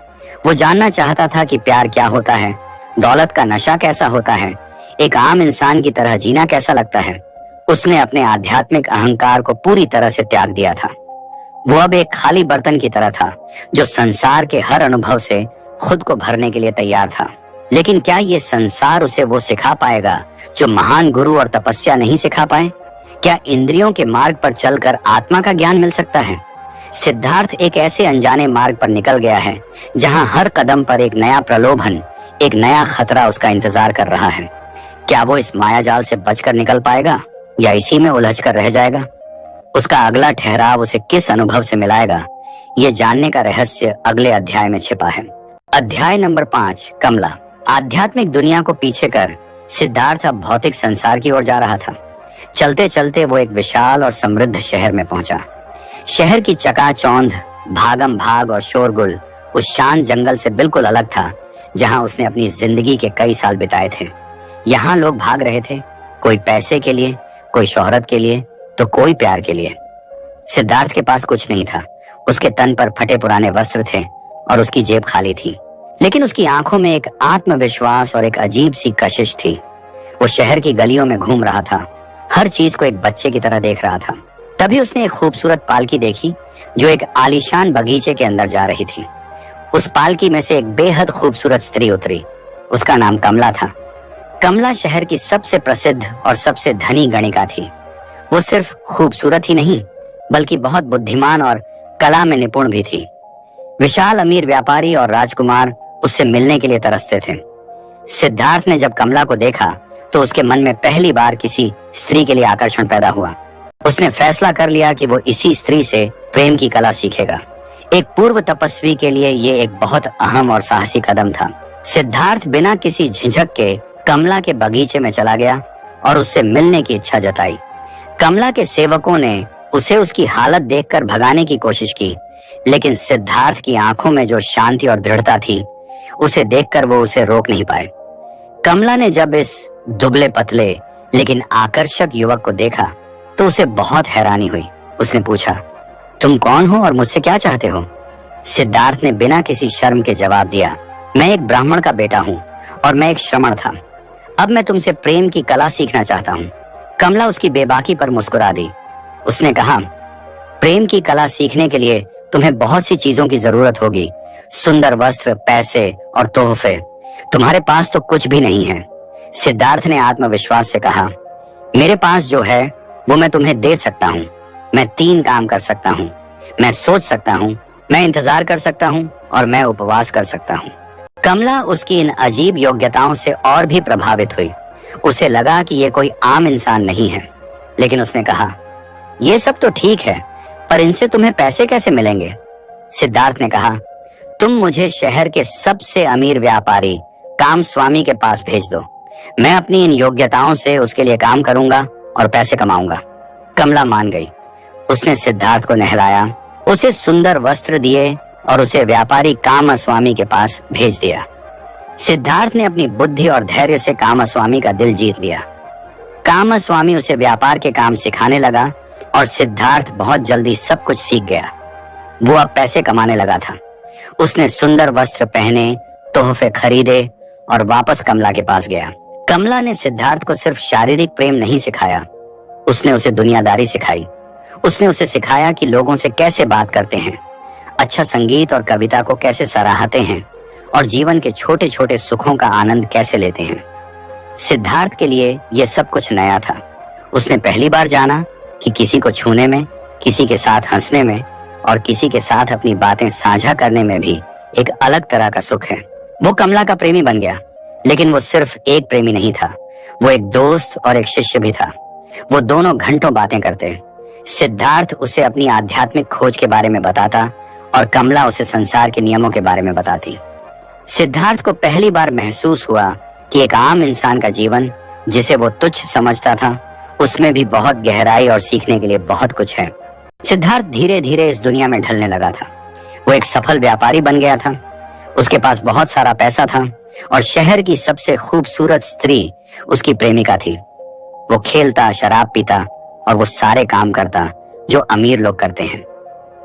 A: वो जानना चाहता था कि प्यार क्या होता है, दौलत का नशा कैसा होता है, एक आम इंसान की तरह जीना कैसा लगता है। उसने अपने आध्यात्मिक अहंकार को पूरी तरह से त्याग दिया था। वो अब एक खाली बर्तन की तरह था जो संसार के हर अनुभव से खुद को भरने के लिए तैयार था। लेकिन क्या ये संसार उसे वो सिखा पाएगा जो महान गुरु और तपस्या नहीं सिखा पाए? क्या इंद्रियों के मार्ग पर चलकर आत्मा का ज्ञान मिल सकता है? सिद्धार्थ एक ऐसे अनजाने मार्ग पर निकल गया है जहां हर कदम पर एक नया प्रलोभन, एक नया खतरा उसका इंतजार कर रहा है। क्या वो इस मायाजाल से बचकर निकल पाएगा या इसी में उलझ कर रह जाएगा? उसका अगला ठहराव उसे किस अनुभव से मिलाएगा, ये जानने का रहस्य अगले अध्याय में छिपा है। अध्याय नंबर 5, कमला। आध्यात्मिक दुनिया को पीछे कर सिद्धार्थ अब भौतिक संसार की ओर जा रहा था। चलते चलते वो एक विशाल और समृद्ध शहर में पहुंचा। शहर की चकाचौंध, भागम भाग और शोरगुल उस शांत जंगल से बिल्कुल अलग था जहां उसने अपनी जिंदगी के कई साल बिताए थे। यहाँ लोग भाग रहे थे, कोई पैसे के लिए, कोई शोहरत के लिए, तो कोई प्यार के लिए। सिद्धार्थ के पास कुछ नहीं था। उसके तन पर फटे पुराने वस्त्र थे और उसकी जेब खाली थी, लेकिन उसकी आंखों में एक आत्मविश्वास और एक अजीब सी कशिश थी। वो शहर की गलियों में घूम रहा था, हर चीज को एक बच्चे की तरह देख रहा था। तभी उसने एक खूबसूरत पालकी देखी जो एक आलीशान बगीचे के अंदर जा रही थी। उस पालकी में से एक बेहद खूबसूरत स्त्री उतरी। उसका नाम कमला था। कमला शहर की सबसे प्रसिद्ध और सबसे धनी गणिका थी। वो सिर्फ खूबसूरत ही नहीं बल्कि बहुत बुद्धिमान और कला में निपुण भी थी। विशाल अमीर व्यापारी और राजकुमार उससे मिलने के लिए तरसते थे। सिद्धार्थ ने जब कमला को देखा तो उसके मन में पहली बार किसी स्त्री के लिए आकर्षण पैदा हुआ। उसने फैसला कर लिया कि वो इसी स्त्री से प्रेम की कला सीखेगा। एक पूर्व तपस्वी के लिए ये एक बहुत अहम और साहसी कदम था। सिद्धार्थ बिना किसी झिझक के कमला के बगीचे में चला गया और उससे मिलने की इच्छा जताई। कमला के सेवकों ने उसे उसकी हालत देखकर भगाने की कोशिश की, लेकिन सिद्धार्थ की आंखों में जो शांति और दृढ़ता थी, उसे देखकर वो उसे रोक नहीं पाए। कमला ने जब इस दुबले पतले लेकिन आकर्षक युवक को देखा तो उसे बहुत हैरानी हुई। उसने पूछा, तुम कौन हो और मुझसे क्या चाहते हो? सिद्धार्थ ने बिना किसी शर्म के जवाब दिया, मैं एक ब्राह्मण का बेटा हूँ और मैं एक श्रमण था। अब मैं तुमसे प्रेम की कला सीखना चाहता हूँ। कमला उसकी बेबाकी पर मुस्कुरा दी। उसने कहा, प्रेम की कला सीखने के लिए तुम्हें बहुत सी चीजों की जरूरत होगी, सुंदर वस्त्र, पैसे और तोहफे। तुम्हारे पास तो कुछ भी नहीं है। सिद्धार्थ ने आत्मविश्वास से कहा, मेरे पास जो है वो मैं तुम्हें दे सकता हूँ। मैं 3 काम कर सकता हूँ। मैं सोच सकता हूँ, मैं इंतजार कर सकता हूँ और मैं उपवास कर सकता हूँ। कमला उसकी इन अजीब योग्यताओं से और भी प्रभावित हुई। उसे लगा कि ये कोई आम इंसान नहीं है, लेकिन उसने कहा, ये सब तो ठीक है, पर इनसे तुम्हें पैसे कैसे मिलेंगे? सिद्धार्थ ने कहा, तुम मुझे शहर के सबसे अमीर व्यापारी काम स्वामी के पास भेज दो। मैं अपनी इन योग्यताओं से उसके लिए काम करूंगा और पैसे कमाऊंगा। कमला मान गई। उसने सिद्धार्थ को नहलाया, उसे सुंदर वस्त्र दिए और उसे व्यापारी कामस्वामी के पास भेज दिया। सिद्धार्थ ने अपनी बुद्धि और धैर्य से कामस्वामी का दिल जीत लिया। कामस्वामी उसे व्यापार के काम सिखाने लगा और सिद्धार्थ बहुत जल्दी सब कुछ सीख गया। वो अब पैसे कमाने लगा था। उसने सुंदर वस्त्र पहने, तोहफे खरीदे और वापस कमला के पास गया। कमला ने सिद्धार्थ को सिर्फ शारीरिक प्रेम नहीं सिखाया, उसने उसे दुनियादारी सिखाई। उसने उसे सिखाया कि लोगों से कैसे बात करते हैं, अच्छा संगीत और कविता को कैसे सराहते हैं और जीवन के छोटे छोटे सुखों का आनंद कैसे लेते हैं। सिद्धार्थ के लिए यह सब कुछ नया था। उसने पहली बार जाना कि किसी को छूने में, किसी के साथ हंसने में और किसी के साथ अपनी बातें साझा करने में भी एक अलग तरह का सुख है। वो कमला का प्रेमी बन गया, लेकिन वो सिर्फ एक प्रेमी नहीं था, वो एक दोस्त और एक शिष्य भी था। वो दोनों घंटों बातें करते। सिद्धार्थ उसे अपनी आध्यात्मिक खोज के बारे में बताता और कमला उसे संसार के नियमों के बारे में बताती। सिद्धार्थ को पहली बार महसूस हुआ कि एक आम इंसान का जीवन, जिसे वो तुच्छ समझता था, उसमें भी बहुत गहराई और सीखने के लिए बहुत कुछ है। सिद्धार्थ धीरे धीरे इस दुनिया में ढलने लगा था। वो एक सफल व्यापारी बन गया था। उसके पास बहुत सारा पैसा था और शहर की सबसे खूबसूरत स्त्री उसकी प्रेमिका थी। वो खेलता, शराब पीता और वो सारे काम करता जो अमीर लोग करते हैं।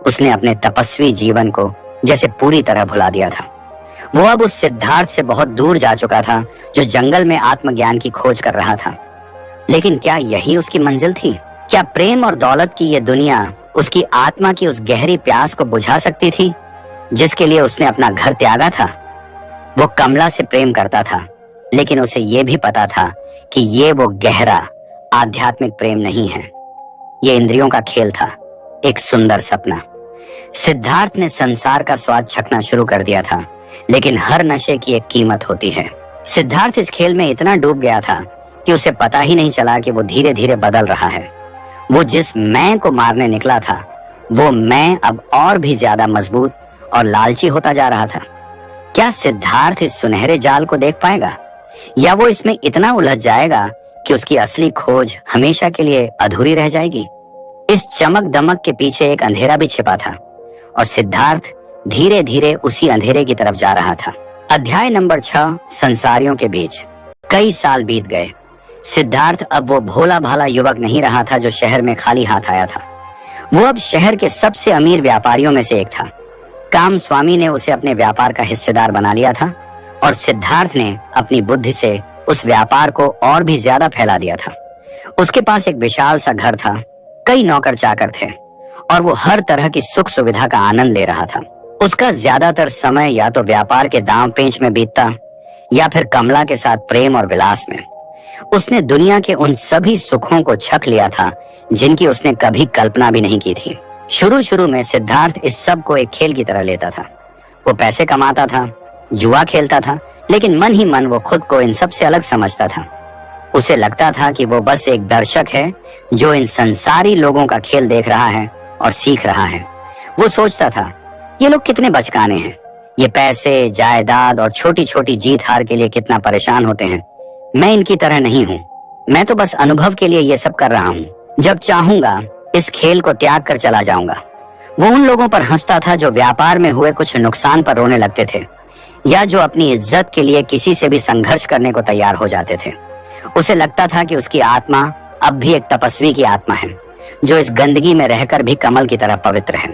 A: उसने अपने तपस्वी जीवन को जैसे पूरी तरह भुला दिया था। वो अब उस सिद्धार्थ से बहुत दूर जा चुका था जो जंगल में आत्मज्ञान की खोज कर रहा था। लेकिन क्या यही उसकी मंजिल थी? क्या प्रेम और दौलत की ये दुनिया उसकी आत्मा की उस गहरी प्यास को बुझा सकती थी जिसके लिए उसने अपना घर त्यागा था? वो कमला से प्रेम करता था, लेकिन उसे ये भी पता था कि ये वो गहरा आध्यात्मिक प्रेम नहीं है। ये इंद्रियों का खेल था, एक सुंदर सपना। सिद्धार्थ ने संसार का स्वाद चखना शुरू कर दिया था, लेकिन हर नशे की एक कीमत होती है। सिद्धार्थ इस खेल में इतना डूब गया था कि उसे पता ही नहीं चला कि वो धीरे धीरे बदल रहा है। वो जिस मैं को मारने निकला था, वो मैं अब और भी ज्यादा मजबूत और लालची होता जा रहा था। क्या सिद्धार्थ इस सुनहरे जाल को देख पाएगा, या वो इसमें इतना उलझ जाएगा कि उसकी असली खोज हमेशा के लिए अधूरी रह जाएगी? इस चमक दमक के पीछे एक अंधेरा भी छिपा था और सिद्धार्थ धीरे धीरे उसी अंधेरे की तरफ जा रहा था। अध्याय नंबर 6, संसारियों के बीच। कई साल बीत गए। सिद्धार्थ अब वो भोला भाला युवक नहीं रहा था जो शहर में खाली हाथ आया था। वो अब शहर के सबसे अमीर व्यापारियों में से एक था। काम स्वामी ने उसे अपने व्यापार का हिस्सेदार बना लिया था और सिद्धार्थ ने अपनी बुद्धि से उस व्यापार को और भी ज्यादा फैला दिया था। उसके पास एक विशाल सा घर था, कई नौकर चाकर थे और वो हर तरह की सुख सुविधा का आनंद ले रहा था। उसका ज्यादातर समय या तो व्यापार के दांव पेंच में बीतता या फिर कमला के साथ प्रेम और विलास में। उसने दुनिया के उन सभी सुखों को छक लिया था जिनकी उसने कभी कल्पना भी नहीं की थी। शुरू शुरू में सिद्धार्थ इस सब को एक खेल की तरह लेता था। वो पैसे कमाता था, जुआ खेलता था, लेकिन मन ही मन वो खुद को इन सब से अलग समझता था। उसे लगता था कि वो बस एक दर्शक है जो इन संसारी लोगों का खेल देख रहा है और सीख रहा है। वो सोचता था, ये लोग कितने बचकाने हैं, ये पैसे, जायदाद और छोटी छोटी जीत हार के लिए कितना परेशान होते हैं। मैं इनकी तरह नहीं हूँ, मैं तो बस अनुभव के लिए ये सब कर रहा हूँ। जब चाहूंगा इस खेल को त्याग कर चला जाऊंगा। वो उन लोगों पर हंसता था जो व्यापार में हुए कुछ नुकसान पर रोने लगते थे, या जो अपनी इज्जत के लिए किसी से भी संघर्ष करने को तैयार हो जाते थे। उसे लगता था कि उसकी आत्मा अब भी एक तपस्वी की आत्मा है, जो इस गंदगी में रहकर भी कमल की तरह पवित्र है।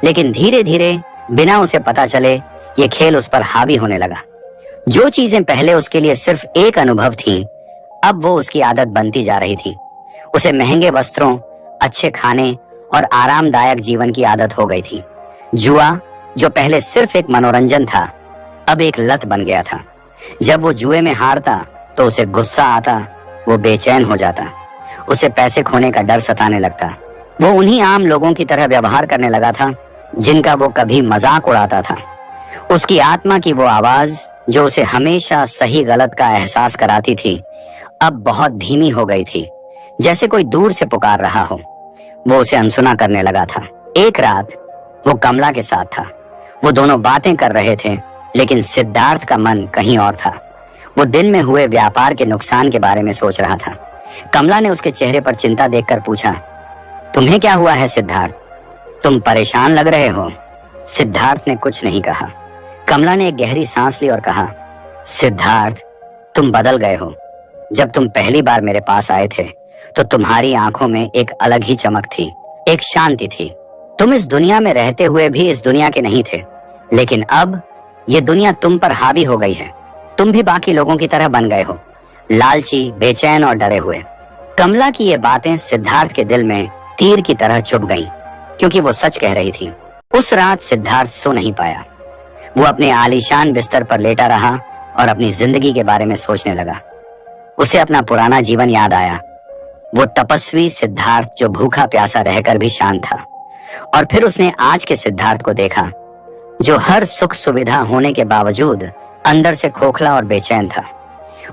A: लेकिन धीरे धीरे, बिना उसे पता चले, ये खेल उस पर हावी होने लगा। जो चीजें पहले उसके लिए सिर्फ एक अनुभव थीं, अब वो उसकी आदत बनती जा रही थी। उसे महंगे वस्त्रों, अच्छे खाने और आरामदायक जीवन की आदत हो गई थी। जुआ, जो पहले सिर्फ एक मनोरंजन था, अब एक लत बन गया था। जब वो जुए में हारता तो उसे गुस्सा आता, वो बेचैन हो जाता, उसे पैसे खोने का डर सताने लगता। वो उन्हीं आम लोगों की तरह व्यवहार करने लगा था जिनका वो कभी मजाक उड़ाता था। उसकी आत्मा की वो आवाज जो उसे हमेशा सही गलत का एहसास कराती थी, अब बहुत धीमी हो गई थी, जैसे कोई दूर से पुकार रहा हो। वो उसे अनसुना करने लगा था। एक रात वो कमला के साथ था। वो दोनों बातें कर रहे थे, लेकिन सिद्धार्थ का मन कहीं और था। वो दिन में हुए व्यापार के नुकसान के बारे में सोच रहा था। कमला ने उसके चेहरे पर चिंता देखकर पूछा, तुम्हें क्या हुआ है सिद्धार्थ? तुम परेशान लग रहे हो। सिद्धार्थ ने कुछ नहीं कहा। कमला ने एक गहरी सांस ली और कहा, सिद्धार्थ, तुम बदल गए हो। जब तुम पहली बार मेरे पास आए थे तो तुम्हारी आंखों में एक अलग ही चमक थी, एक शांति थी। तुम इस दुनिया में रहते हुए भी इस दुनिया के नहीं थे, लेकिन अब ये दुनिया तुम पर हावी हो गई है। तुम भी बाकी लोगों की तरह बन गए हो, लालची, बेचैन और डरे हुए। कमला की ये बातें सिद्धार्थ के दिल में तीर की तरह चुभ गईं, क्योंकि वो सच कह रही थी। उस रात सिद्धार्थ सो नहीं पाया। वो अपने आलीशान बिस्तर पर लेटा रहा और अपनी जिंदगी के बारे में सोचने लगा। उसे अपना पुराना जीवन याद आया, वो तपस्वी सिद्धार्थ जो भूखा प्यासा रहकर भी शांत था। और फिर उसने आज के सिद्धार्थ को देखा, जो हर सुख सुविधा होने के बावजूद अंदर से खोखला और बेचैन था।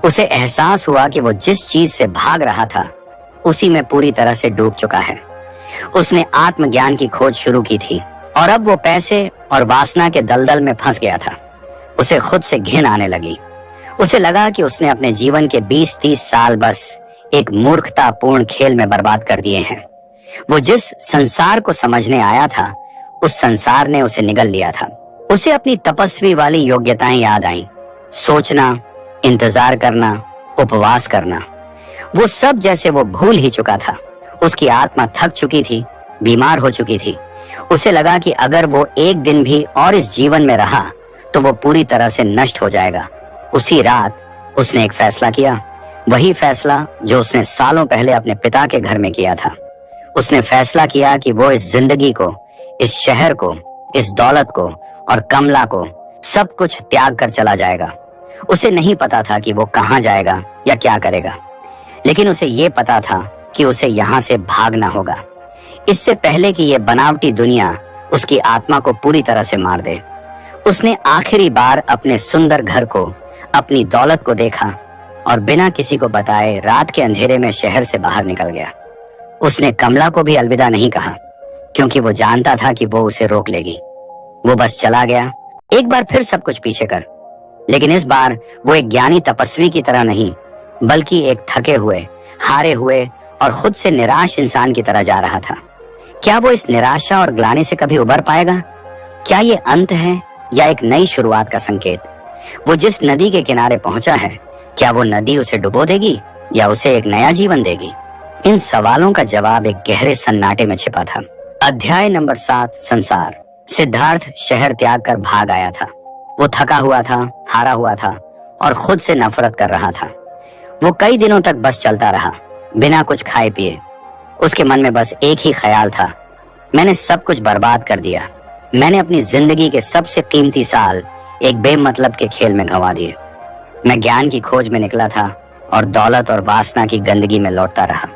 A: उसे एहसास हुआ कि वो जिस चीज से भाग रहा था उसी में पूरी तरह से डूब चुका है। उसने आत्मज्ञान की खोज शुरू की थी और अब वो पैसे और वासना के दलदल में फंस गया था। उसे खुद से घिन आने लगी। उसे लगा कि उसने अपने जीवन के 20-30 साल बस एक मूर्खतापूर्ण खेल में बर्बाद कर दिए हैं। वो जिस संसार को समझने आया था, उस संसार ने उसे निगल लिया था। उसे अपनी तपस्वी वाली योग्यताएं याद आईं, सोचना, इंतजार करना, उपवास करना। वो सब जैसे वो भूल ही चुका था। उसकी आत्मा थक चुकी थी, बीमार हो चुकी थी। उसे लगा कि अगर वो एक दिन भी और इस जीवन में रहा तो वो पूरी तरह से नष्ट हो जाएगा। उसी रात उसने एक फैसला किया, वही फैसला जो उसने सालों पहले अपने पिता के घर में किया था। उसने फैसला किया कि वो इस जिंदगी को, इस शहर को, इस दौलत को और कमला को सब कुछ त्याग कर चला जाएगा। उसे नहीं पता था कि वो कहाँ जाएगा या क्या करेगा, लेकिन उसे ये पता था कि उसे यहाँ से भागना होगा, इससे पहले कि ये बनावटी दुनिया उसकी आत्मा को पूरी तरह से मार दे। उसने आखिरी बार अपने सुंदर घर को, अपनी दौलत को देखा और बिना किसी को बताए रात के अंधेरे में शहर से बाहर निकल गया। उसने कमला को भी अलविदा नहीं कहा, क्योंकि वो जानता था कि वो उसे रोक लेगी। वो बस चला गया, एक बार फिर सब कुछ पीछे कर। लेकिन इस बार वो एक ज्ञानी तपस्वी की तरह नहीं, बल्कि एक थके हुए, हारे हुए और खुद से निराश इंसान की तरह जा रहा था। क्या वो इस निराशा और ग्लानि से कभी उबर पाएगा? क्या ये अंत है या एक नई शुरुआत का संकेत? वो जिस नदी के किनारे पहुंचा है, क्या वो नदी उसे डुबो देगी या उसे एक नया जीवन देगी? इन सवालों का जवाब एक गहरे सन्नाटे में छिपा था। अध्याय नंबर 7, संसार। सिद्धार्थ शहर त्याग कर भाग आया था। वो थका हुआ था, हारा हुआ था और खुद से नफरत कर रहा था। वो कई दिनों तक बस चलता रहा, बिना कुछ खाए पिए। उसके मन में बस एक ही ख्याल था, मैंने सब कुछ बर्बाद कर दिया। मैंने अपनी जिंदगी के सबसे कीमती साल एक बेमतलब के खेल में गंवा दिए। मैं ज्ञान की खोज में निकला था और दौलत और वासना की गंदगी में लौटता रहा।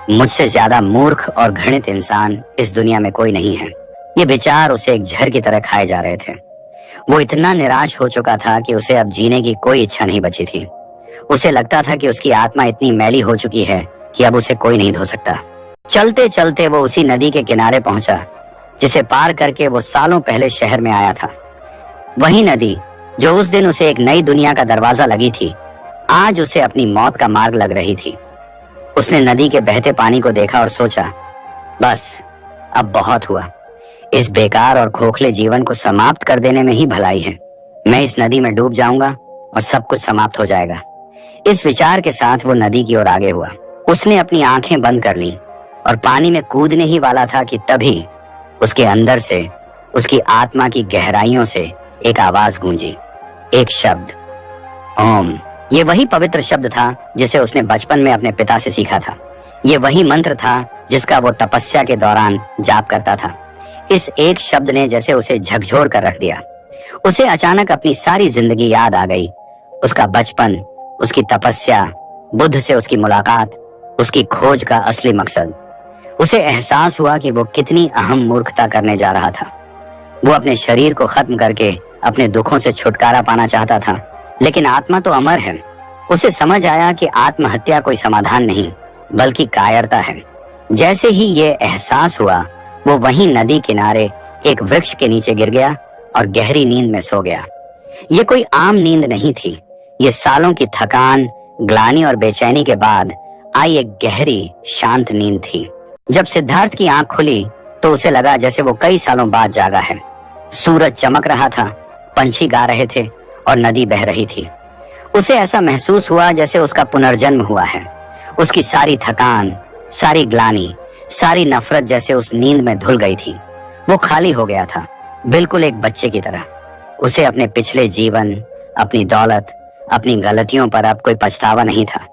A: मुझसे ज्यादा मूर्ख और घृणित इंसान इस दुनिया में कोई नहीं है। ये विचार उसे एक जहर की तरह खाए जा रहे थे। वो इतना निराश हो चुका था कि उसे अब जीने की कोई इच्छा नहीं बची थी। उसे लगता था कि उसकी आत्मा इतनी मैली हो चुकी है कि अब उसे कोई नहीं धो सकता। चलते चलते वो उसी नदी के किनारे पहुंचा जिसे पार करके वो सालों पहले शहर में आया था। वही नदी जो उस दिन उसे एक नई दुनिया का दरवाजा लगी थी, आज उसे अपनी मौत का मार्ग लग रही थी। उसने नदी के बहते पानी को देखा और सोचा, बस अब बहुत हुआ। इस बेकार और खोखले जीवन को समाप्त कर देने में ही भलाई है। मैं इस नदी में डूब जाऊंगा और सब कुछ समाप्त हो जाएगा। इस विचार के साथ वो नदी की ओर आगे हुआ। उसने अपनी आंखें बंद कर ली और पानी में कूदने ही वाला था कि तभी उसके अंदर से, उसकी आत्मा की गहराइयों से एक आवाज गूंजी, एक शब्द, ओम। ये वही पवित्र शब्द था जिसे उसने बचपन में अपने पिता से सीखा था। ये वही मंत्र था जिसका वो तपस्या के दौरान जाप करता था। इस एक शब्द ने जैसे उसे झकझोर कर रख दिया। उसे अचानक अपनी सारी जिंदगी याद आ गई। उसका बचपन, उसकी तपस्या, बुद्ध से उसकी मुलाकात, उसकी खोज का असली मकसद। उसे एहसास हुआ कि वो कितनी अहम मूर्खता करने जा रहा था। वो अपने शरीर को खत्म करके अपने दुखों से छुटकारा पाना चाहता था, लेकिन आत्मा तो अमर है। उसे समझ आया कि आत्महत्या कोई समाधान नहीं बल्कि कायरता है। जैसे ही ये एहसास हुआ, वो वहीं नदी किनारे एक वृक्ष के नीचे गिर गया और गहरी नींद में सो गया। ये कोई आम नींद नहीं थी। ये सालों की थकान, ग्लानि और बेचैनी के बाद आई एक गहरी शांत नींद थी। जब सिद्धार्थ की आंख खुली तो उसे लगा जैसे वो कई सालों बाद जागा है। सूरज चमक रहा था, पंछी गा रहे थे और नदी बह रही थी। उसे ऐसा महसूस हुआ जैसे उसका पुनर्जन्म हुआ है। उसकी सारी थकान, सारी ग्लानि, सारी नफरत जैसे उस नींद में धुल गई थी। वो खाली हो गया था, बिल्कुल एक बच्चे की तरह। उसे अपने पिछले जीवन, अपनी दौलत, अपनी गलतियों पर अब कोई पछतावा नहीं था।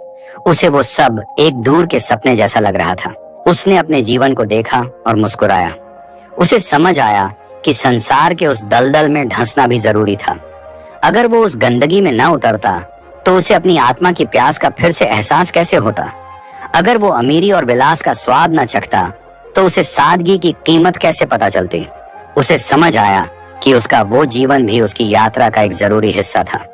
A: उसे वो सब एक दूर के सपने जैसा लग रहा था। उसने अपने जीवन को देखा और मुस्कुराया। उसे समझ आया कि संसार के उस दलदल में धंसना भी जरूरी था। अगर वो उस गंदगी में न उतरता तो उसे अपनी आत्मा की प्यास का फिर से एहसास कैसे होता। अगर वो अमीरी और विलास का स्वाद न चखता तो उसे सादगी की कीमत कैसे पता चलती। उसे समझ आया कि उसका वो जीवन भी उसकी यात्रा का एक जरूरी हिस्सा था।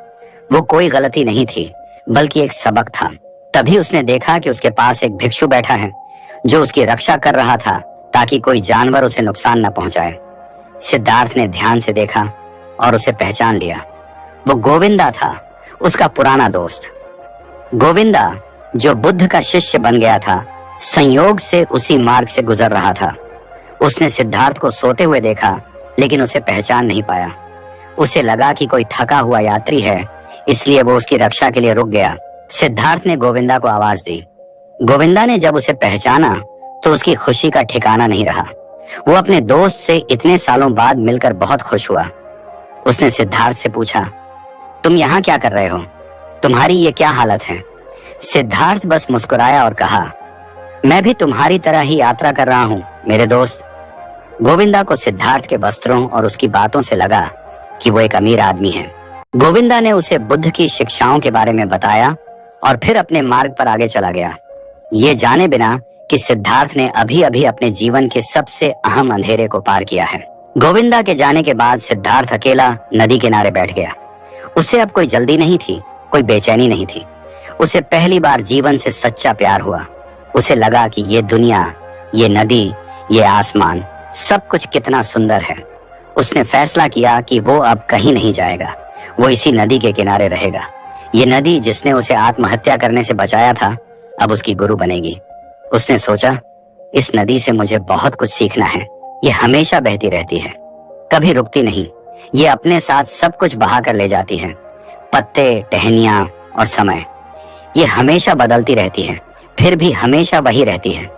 A: वो कोई गलती नहीं थी बल्कि एक सबक था। तभी उसने देखा कि उसके पास एक भिक्षु बैठा है जो उसकी रक्षा कर रहा था ताकि कोई जानवर उसे नुकसान न पहुंचाए। सिद्धार्थ ने ध्यान से देखा और उसे पहचान लिया। वो गोविंदा था, उसका पुराना दोस्त। गोविंदा जो बुद्ध का शिष्य बन गया था, संयोग से उसी मार्ग से गुजर रहा था। उसने सिद्धार्थ को सोते हुए देखा लेकिन उसे पहचान नहीं पाया। उसे लगा कि कोई थका हुआ यात्री है, इसलिए वो उसकी रक्षा के लिए रुक गया। सिद्धार्थ ने गोविंदा को आवाज दी। गोविंदा ने जब उसे पहचाना तो उसकी खुशी का ठिकाना नहीं रहा। वो अपने दोस्त से इतने सालों बाद मिलकर बहुत खुश हुआ। उसने सिद्धार्थ से पूछा, तुम यहाँ क्या कर रहे हो? तुम्हारी ये क्या हालत है? सिद्धार्थ बस मुस्कुराया और कहा, मैं भी तुम्हारी तरह ही यात्रा कर रहा हूँ मेरे दोस्त। गोविंदा को सिद्धार्थ के वस्त्रों और उसकी बातों से लगा कि वो एक अमीर आदमी है। गोविंदा ने उसे बुद्ध की शिक्षाओं के बारे में बताया और फिर अपने मार्ग पर आगे चला गया, ये जाने बिना कि सिद्धार्थ ने अभी अभी अपने जीवन के सबसे अहम अंधेरे को पार किया है। गोविंदा के जाने के बाद सिद्धार्थ अकेला नदी किनारे बैठ गया। उसे अब कोई जल्दी नहीं थी, कोई बेचैनी नहीं थी। उसे पहली बार जीवन से सच्चा प्यार हुआ। उसे लगा कि ये दुनिया, ये नदी, ये आसमान, सब कुछ कितना सुंदर है। उसने फैसला किया कि वो अब कहीं नहीं जाएगा, वो इसी नदी के किनारे रहेगा। ये नदी जिसने उसे आत्महत्या करने से बचाया था, अब उसकी गुरु बनेगी। उसने सोचा, इस नदी से मुझे बहुत कुछ सीखना है। ये हमेशा बहती रहती है, कभी रुकती नहीं। ये अपने साथ सब कुछ बहा कर ले जाती है, पत्ते, टहनियां और समय। ये हमेशा बदलती रहती है, फिर भी हमेशा वही रहती है।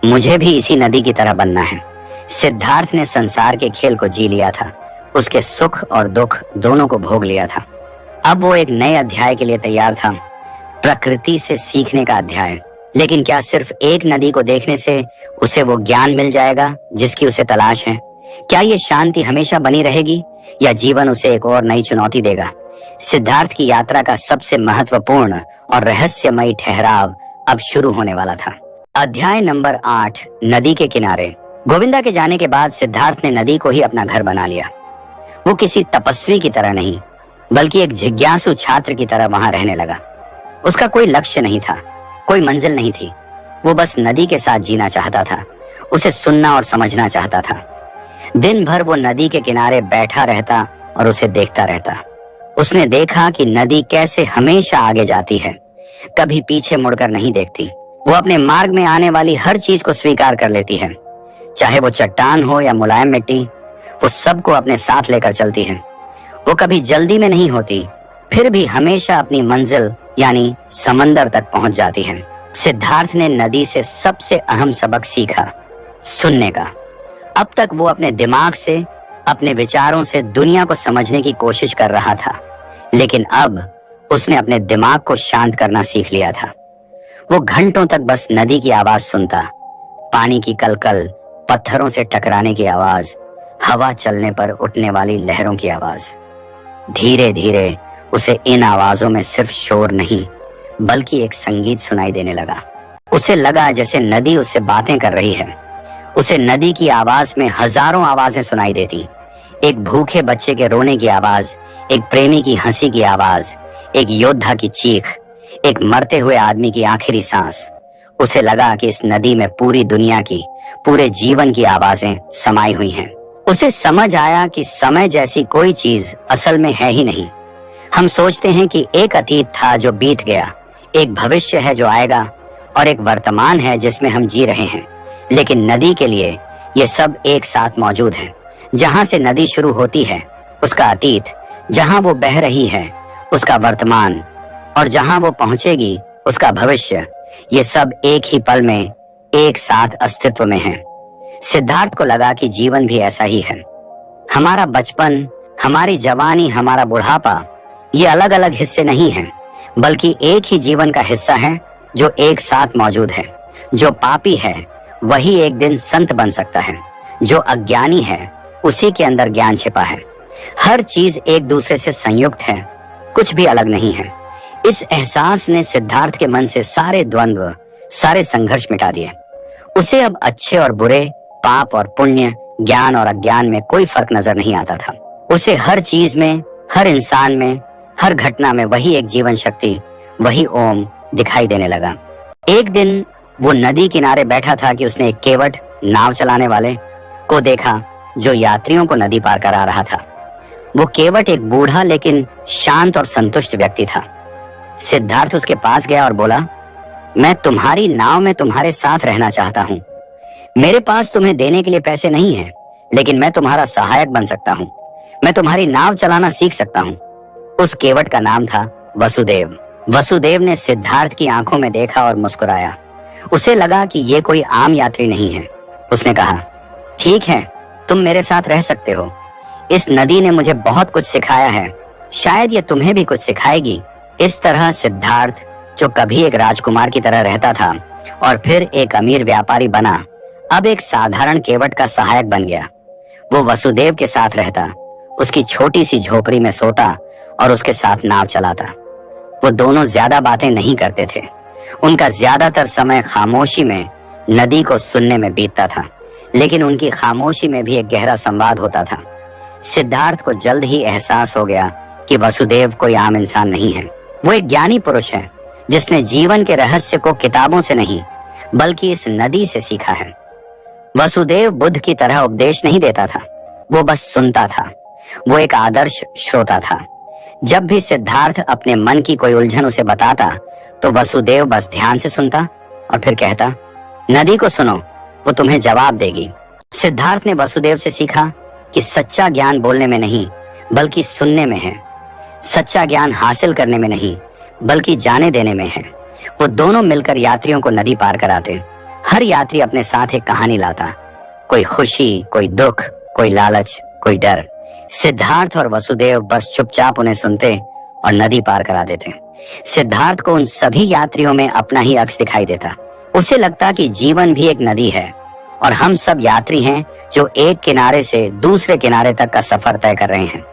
A: मुझे भी इसी नदी की तरह बनना है। सिद्धार्थ ने संसार के खेल को जी लिया था, उसके सुख और दुख दोनों को भोग लिया था। अब वो एक नए अध्याय के लिए तैयार था, प्रकृति से सीखने का अध्याय। लेकिन क्या सिर्फ एक नदी को देखने से उसे वो ज्ञान मिल जाएगा जिसकी उसे तलाश है? क्या ये शांति हमेशा बनी रहेगी या जीवन उसे एक और नई चुनौती देगा? सिद्धार्थ की यात्रा का सबसे महत्वपूर्ण और रहस्यमयी ठहराव अब शुरू होने वाला था। अध्याय नंबर 8, नदी के किनारे। गोविंदा के जाने के बाद सिद्धार्थ ने नदी को ही अपना घर बना लिया। वो किसी तपस्वी की तरह नहीं, बल्कि एक जिज्ञासु छात्र की तरह वहां रहने लगा। उसका कोई लक्ष्य नहीं था, कोई मंजिल नहीं थी। वो बस नदी के साथ जीना चाहता था, उसे सुनना और समझना चाहता था। दिन भर वो नदी के किनारे बैठा रहता और उसे देखता रहता। उसने देखा कि नदी कैसे हमेशा आगे जाती है, कभी पीछे मुड़कर नहीं देखती। वो अपने मार्ग में आने वाली हर चीज को स्वीकार कर लेती है, चाहे वो चट्टान हो या मुलायम मिट्टी। वो सबको अपने साथ लेकर चलती है। वो कभी जल्दी में नहीं होती, फिर भी हमेशा अपनी मंजिल यानी समंदर तक पहुंच जाती है। सिद्धार्थ ने नदी से सबसे अहम सबक सीखा, सुनने का। अब तक वो अपने दिमाग से, अपने विचारों से दुनिया को समझने की कोशिश कर रहा था, लेकिन अब उसने अपने दिमाग को शांत करना सीख लिया था। वो घंटों तक बस नदी की आवाज सुनता, पानी की कलकल, पत्थरों से टकराने की आवाज, हवा चलने पर उठने वाली लहरों की आवाज। धीरे धीरे उसे इन आवाजों में सिर्फ शोर नहीं, बल्कि एक संगीत सुनाई देने लगा। उसे लगा जैसे नदी उससे बातें कर रही है। उसे नदी की आवाज में हजारों आवाजें सुनाई देती। एक भूखे बच्चे के रोने की आवाज, एक प्रेमी की हंसी की आवाज, एक योद्धा की चीख, एक मरते हुए आदमी की आखिरी सांस। उसे लगा कि इस नदी में पूरी दुनिया की, पूरे जीवन की आवाजें समाई हुई हैं। उसे समझ आया कि समय जैसी कोई चीज असल में है ही नहीं। हम सोचते हैं कि एक अतीत था जो बीत गया, एक भविष्य है जो आएगा, और एक वर्तमान है जिसमें हम जी रहे हैं। लेकिन नदी के लिए ये सब एक साथ मौजूद है। जहां से नदी शुरू होती है उसका अतीत, जहां वो बह रही है उसका वर्तमान, और जहां वो पहुंचेगी उसका भविष्य, ये सब एक ही पल में एक साथ अस्तित्व में है। सिद्धार्थ को लगा कि जीवन भी ऐसा ही है। हमारा बचपन, हमारी जवानी, हमारा बुढ़ापा, ये अलग अलग हिस्से नहीं हैं, बल्कि एक ही जीवन का हिस्सा है जो एक साथ मौजूद है। जो पापी है वही एक दिन संत बन सकता है, जो अज्ञानी है उसी के अंदर ज्ञान छिपा है। हर चीज एक दूसरे से संयुक्त है, कुछ भी अलग नहीं है। इस एहसास ने सिद्धार्थ के मन से सारे द्वंद्व, सारे संघर्ष मिटा दिए। उसे अब अच्छे और बुरे, पाप और पुण्य, ज्ञान और अज्ञान में कोई फर्क नजर नहीं आता था। उसे हर चीज में, हर इंसान में, हर घटना में वही एक जीवन शक्ति, वही ओम दिखाई देने लगा। एक दिन वो नदी किनारे बैठा था कि उसने एक केवट, नाव चलाने वाले को देखा जो यात्रियों को नदी पार करा रहा था। वो केवट एक बूढ़ा लेकिन शांत और संतुष्ट व्यक्ति था। सिद्धार्थ उसके पास गया और बोला, मैं तुम्हारी नाव में तुम्हारे साथ रहना चाहता हूँ। मेरे पास तुम्हें देने के लिए पैसे नहीं हैं, लेकिन मैं तुम्हारा सहायक बन सकता हूँ। मैं तुम्हारी नाव चलाना सीख सकता हूँ। उस केवट का नाम था वसुदेव। वसुदेव ने सिद्धार्थ की आंखों में देखा और मुस्कुराया। उसे लगा कि ये कोई आम यात्री नहीं है। उसने कहा, ठीक है, तुम मेरे साथ रह सकते हो। इस नदी ने मुझे बहुत कुछ सिखाया है, शायद ये तुम्हें भी कुछ सिखाएगी। इस तरह सिद्धार्थ, जो कभी एक राजकुमार की तरह रहता था और फिर एक अमीर व्यापारी बना, अब एक साधारण केवट का सहायक बन गया। वो वसुदेव के साथ रहता, उसकी छोटी सी झोपड़ी में सोता और उसके साथ नाव चलाता। वो दोनों ज्यादा बातें नहीं करते थे। उनका ज्यादातर समय खामोशी में नदी को सुनने में बीतता था, लेकिन उनकी खामोशी में भी एक गहरा संवाद होता था। सिद्धार्थ को जल्द ही एहसास हो गया कि वसुदेव कोई आम इंसान नहीं है। वो एक ज्ञानी पुरुष है जिसने जीवन के रहस्य को किताबों से नहीं, बल्कि इस नदी से सीखा है। वसुदेव बुद्ध की तरह उपदेश नहीं देता था, वो बस सुनता था। वो एक आदर्श श्रोता था। जब भी सिद्धार्थ अपने मन की कोई उलझन उसे बताता, तो वसुदेव बस ध्यान से सुनता और फिर कहता, नदी को सुनो, वो तुम्हें जवाब देगी। सिद्धार्थ ने वसुदेव से सीखा कि सच्चा ज्ञान बोलने में नहीं, बल्कि सुनने में है। सच्चा ज्ञान हासिल करने में नहीं, बल्कि जाने देने में है। वो दोनों मिलकर यात्रियों को नदी पार कराते। हर यात्री अपने साथ एक कहानी लाता, कोई खुशी, कोई दुख, कोई लालच, कोई डर। सिद्धार्थ और वसुदेव बस चुपचाप उन्हें सुनते और नदी पार करा देते। सिद्धार्थ को उन सभी यात्रियों में अपना ही अक्स दिखाई देता। उसे लगता कि जीवन भी एक नदी है और हम सब यात्री हैं जो एक किनारे से दूसरे किनारे तक का सफर तय कर रहे हैं।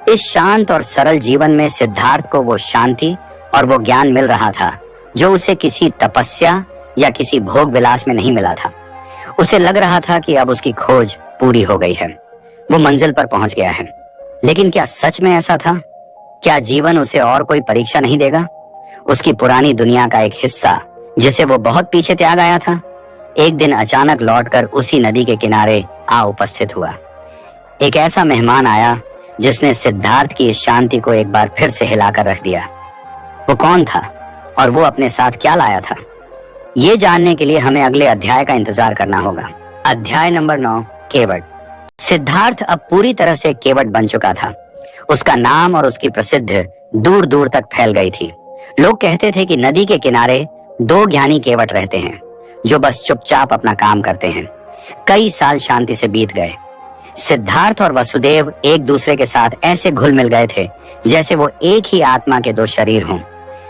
A: इस शांत और सरल जीवन में सिद्धार्थ को वो शांति और वो ज्ञान मिल रहा था जो उसे किसी तपस्या या किसी भोग विलास में नहीं मिला था। उसे लग रहा था कि अब उसकी खोज पूरी हो गई है, वो मंजिल पर पहुंच गया है। लेकिन क्या सच में ऐसा था? क्या जीवन उसे और कोई परीक्षा नहीं देगा? उसकी पुरानी दुनिया का एक हिस्सा जिसे वो बहुत पीछे त्याग आया था, एक दिन अचानक लौटकर उसी नदी के किनारे आ उपस्थित हुआ। एक ऐसा मेहमान आया जिसने सिद्धार्थ की इस शांति को एक बार फिर से हिलाकर रख दिया। वो कौन था और वो अपने साथ क्या लाया था? ये जानने के लिए हमें अगले अध्याय का इंतजार करना होगा। अध्याय नंबर 9, केवट। सिद्धार्थ अब पूरी तरह से केवट बन चुका था। उसका नाम और उसकी प्रसिद्धि दूर दूर तक फैल गई थी। लोग कहते थे कि नदी के किनारे 2 ज्ञानी केवट रहते हैं जो बस चुपचाप अपना काम करते हैं। कई साल शांति से बीत गए। सिद्धार्थ और वसुदेव एक दूसरे के साथ ऐसे घुल मिल गए थे जैसे वो एक ही आत्मा के 2 शरीर हों।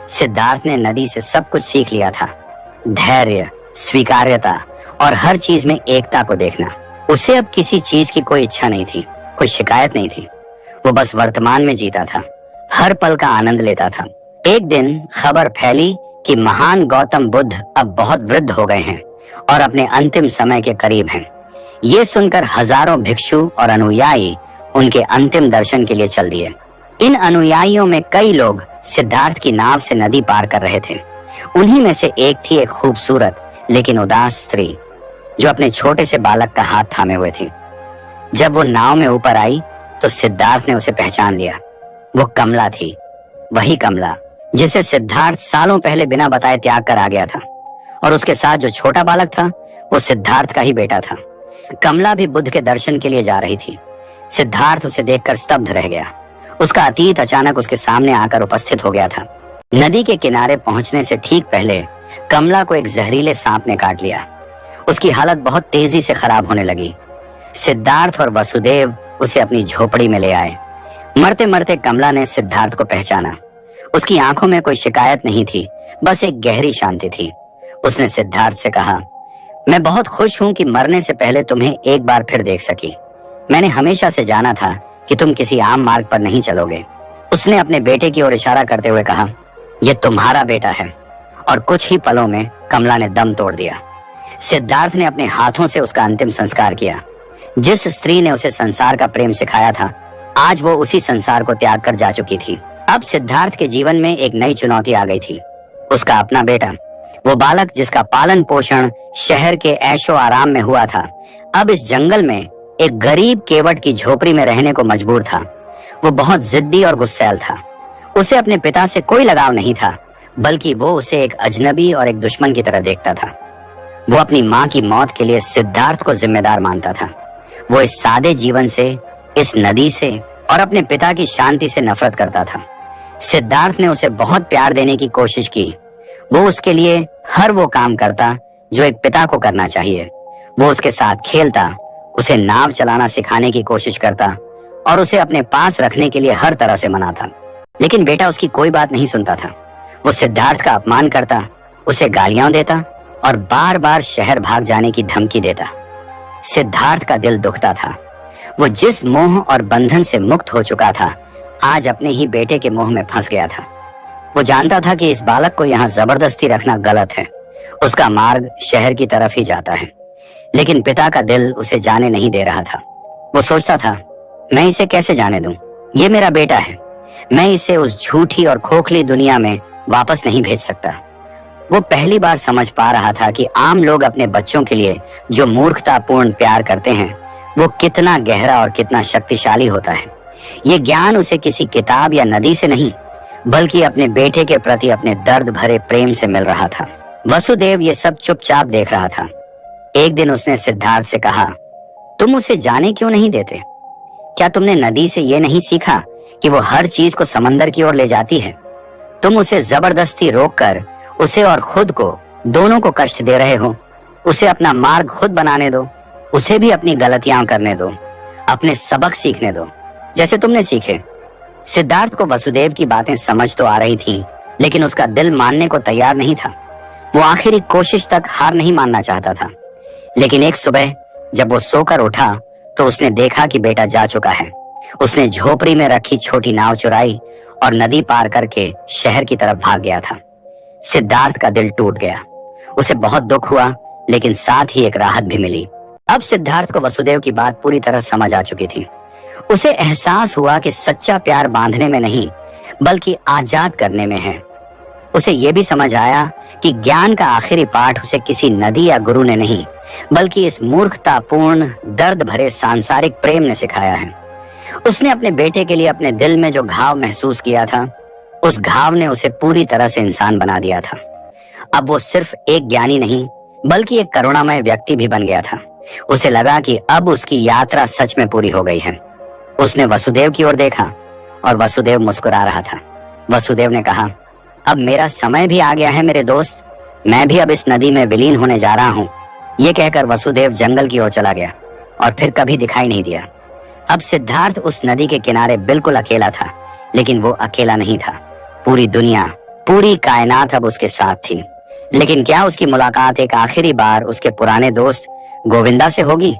A: सिद्धार्थ ने नदी से सब कुछ सीख लिया था, धैर्य, स्वीकार्यता और हर चीज में एकता को देखना। उसे अब किसी चीज की कोई इच्छा नहीं थी, कोई शिकायत नहीं थी। वो बस वर्तमान में जीता था, हर पल का आनंद लेता था। एक दिन खबर फैली कि महान गौतम बुद्ध अब बहुत वृद्ध हो गए हैं और अपने अंतिम समय के करीब हैं। ये सुनकर हजारों भिक्षु और अनुयायी उनके अंतिम दर्शन के लिए चल दिए। इन अनुयायियों में कई लोग सिद्धार्थ की नाव से नदी पार कर रहे थे। उन्हीं में से एक थी एक खूबसूरत लेकिन उदास स्त्री जो अपने छोटे से बालक का हाथ थामे हुए थी। जब वो नाव में ऊपर आई तो सिद्धार्थ ने उसे पहचान लिया। वो कमला थी, वही कमला जिसे सिद्धार्थ सालों पहले बिना बताए त्याग कर आ गया था। और उसके साथ जो छोटा बालक था वो सिद्धार्थ का ही बेटा था। कमला भी बुद्ध के दर्शन के लिए जा रही थी। सिद्धार्थ उसे देखकर स्तब्ध रह गया। उसका अतीत अचानक उसके सामने आकर उपस्थित हो गया था। नदी के किनारे पहुंचने से ठीक पहले कमला को एक जहरीले सांप ने काट लिया। उसकी हालत बहुत तेजी से खराब होने लगी। सिद्धार्थ और वसुदेव उसे अपनी झोपड़ी में ले आए। मरते मरते कमला ने सिद्धार्थ को पहचाना। उसकी आंखों में कोई शिकायत नहीं थी, बस एक गहरी शांति थी। उसने सिद्धार्थ से कहा, मैं बहुत खुश हूं कि मरने से पहले तुम्हें एक बार फिर देख सकी। मैंने हमेशा से जाना था कि तुम किसी आम मार्ग पर नहीं चलोगे। उसने अपने बेटे की ओर इशारा करते हुए कहा, यह तुम्हारा बेटा है। और कुछ ही पलों में कमला ने दम तोड़ दिया। सिद्धार्थ ने अपने हाथों से उसका अंतिम संस्कार किया। जिस स्त्री ने उसे संसार का प्रेम सिखाया था, आज वो उसी संसार को त्याग कर जा चुकी थी। अब सिद्धार्थ के जीवन में एक नई चुनौती आ गई थी। उसका अपना बेटा, वो बालक जिसका पालन पोषण शहर के ऐशो आराम में हुआ था, अब इस जंगल में एक गरीब केवट की झोपड़ी में रहने को मजबूर था। वो बहुत जिद्दी और गुस्सैल था। उसे अपने पिता से कोई लगाव नहीं था, बल्कि वो उसे एक अजनबी और एक दुश्मन की तरह देखता था। वो अपनी माँ की मौत के लिए सिद्धार्थ को जिम्मेदार मानता था। वो इस सादे जीवन से, इस नदी से और अपने पिता की शांति से नफरत करता था। सिद्धार्थ ने उसे बहुत प्यार देने की कोशिश की। वो उसके लिए हर वो काम करता जो एक पिता को करना चाहिए। वो उसके साथ खेलता, उसे नाव चलाना सिखाने की कोशिश करता और उसे अपने पास रखने के लिए हर तरह से मनाता। लेकिन बेटा उसकी कोई बात नहीं सुनता था। वो सिद्धार्थ का अपमान करता, उसे गालियां देता और बार बार शहर भाग जाने की धमकी देता। सिद्धार्थ का दिल दुखता था। वो जिस मोह और बंधन से मुक्त हो चुका था, आज अपने ही बेटे के मोह में फंस गया था। वो जानता था कि इस बालक को यहाँ जबरदस्ती रखना गलत है। उसका मार्ग शहर की तरफ ही जाता है। लेकिन पिता का दिल उसे जाने नहीं दे रहा था। वो सोचता था, मैं इसे कैसे जाने दूं? ये मेरा बेटा है। मैं इसे उस झूठी और खोखली दुनिया में वापस नहीं भेज सकता। वो पहली बार समझ पा रहा था कि आम लोग अपने बच्चों के लिए जो मूर्खतापूर्ण प्यार करते हैं, वो कितना गहरा और कितना शक्तिशाली होता है। ये ज्ञान उसे किसी किताब या नदी से नहीं, बल्कि अपने बेटे के प्रति अपने दर्द भरे प्रेम से मिल रहा था। वसुदेव ये सब चुपचाप देख रहा था। एक दिन उसने सिद्धार्थ से कहा, तुम उसे जाने क्यों नहीं देते? क्या तुमने नदी से ये नहीं सीखा कि वो हर चीज को समंदर की ओर ले जाती है? तुम उसे जबरदस्ती रोककर उसे और खुद को, दोनों को कष्ट दे रहे हो। उसे अपना मार्ग खुद बनाने दो। उसे भी अपनी गलतियां करने दो, अपने सबक सीखने दो जैसे तुमने सीखे। सिद्धार्थ को वसुदेव की बातें समझ तो आ रही थीं, लेकिन उसका दिल मानने को तैयार नहीं था। वो आखिरी कोशिश तक हार नहीं मानना चाहता था। लेकिन एक सुबह जब वो सोकर उठा तो उसने देखा कि बेटा जा चुका है। उसने झोपड़ी में रखी छोटी नाव चुराई और नदी पार करके शहर की तरफ भाग गया था। सिद्धार्थ का दिल टूट गया। उसे बहुत दुख हुआ, लेकिन साथ ही एक राहत भी मिली। अब सिद्धार्थ को वसुदेव की बात पूरी तरह समझ आ चुकी थी। उसे एहसास हुआ कि सच्चा प्यार बांधने में नहीं, बल्कि आजाद करने में है। उसे यह भी समझ आया कि ज्ञान का आखिरी पाठ उसे किसी नदी या गुरु ने नहीं, बल्कि इस मूर्खतापूर्ण दर्द भरे सांसारिक प्रेम ने सिखाया है। उसने अपने बेटे के लिए अपने दिल में जो घाव महसूस किया था, उस घाव ने उसे पूरी तरह से इंसान बना दिया था। अब वो सिर्फ एक ज्ञानी नहीं, बल्कि एक करुणामय व्यक्ति भी बन गया था। उसे लगा कि अब उसकी यात्रा सच में पूरी हो गई है। उसने वसुदेव की ओर देखा और वसुदेव मुस्कुरा रहा था। वसुदेव ने कहा, अब मेरा समय भी आ गया है मेरे दोस्त, मैं भी अब इस नदी में विलीन होने जा रहा हूँ। ये कहकर वसुदेव जंगल की ओर चला गया और फिर कभी दिखाई नहीं दिया। अब सिद्धार्थ उस नदी के किनारे बिल्कुल अकेला था, लेकिन वो अकेला नहीं था। पूरी दुनिया, पूरी कायनात अब उसके साथ थी। लेकिन क्या उसकी मुलाकात एक आखिरी बार उसके पुराने दोस्त गोविंदा से होगी?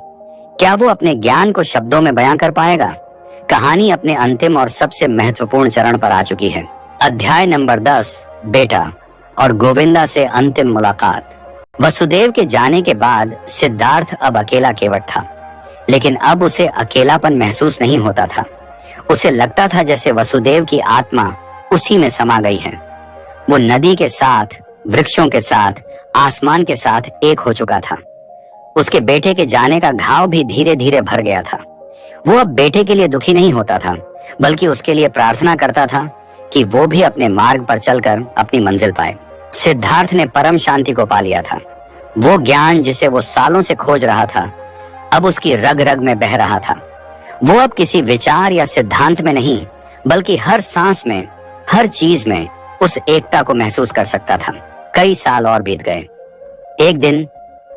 A: क्या वो अपने ज्ञान को शब्दों में बयां कर पाएगा? कहानी अपने अंतिम और सबसे महत्वपूर्ण चरण पर आ चुकी है। अध्याय नंबर 10, बेटा और गोविंदा से अंतिम मुलाकात। वसुदेव के जाने के बाद सिद्धार्थ अब अकेला केवट था, लेकिन अब उसे अकेलापन महसूस नहीं होता था। उसे लगता था जैसे वसुदेव की आत्मा उसी में समा गई है। वो नदी के साथ, वृक्षों के साथ, आसमान के साथ एक हो चुका था। उसके बेटे के जाने का घाव भी धीरे धीरे भर गया था। वो अब बेटे के लिए दुखी नहीं होता था, बल्कि उसके लिए प्रार्थना करता था कि वो भी अपने मार्ग पर चलकर अपनी मंजिल पाए। सिद्धार्थ ने परम शांति को पा लिया था। वो ज्ञान जिसे वो सालों से खोज रहा था, अब उसकी रग रग में बह रहा था। वो अब किसी विचार या सिद्धांत में नहीं, बल्कि हर सांस में, हर चीज में उस एकता को महसूस कर सकता था। कई साल और बीत गए। एक दिन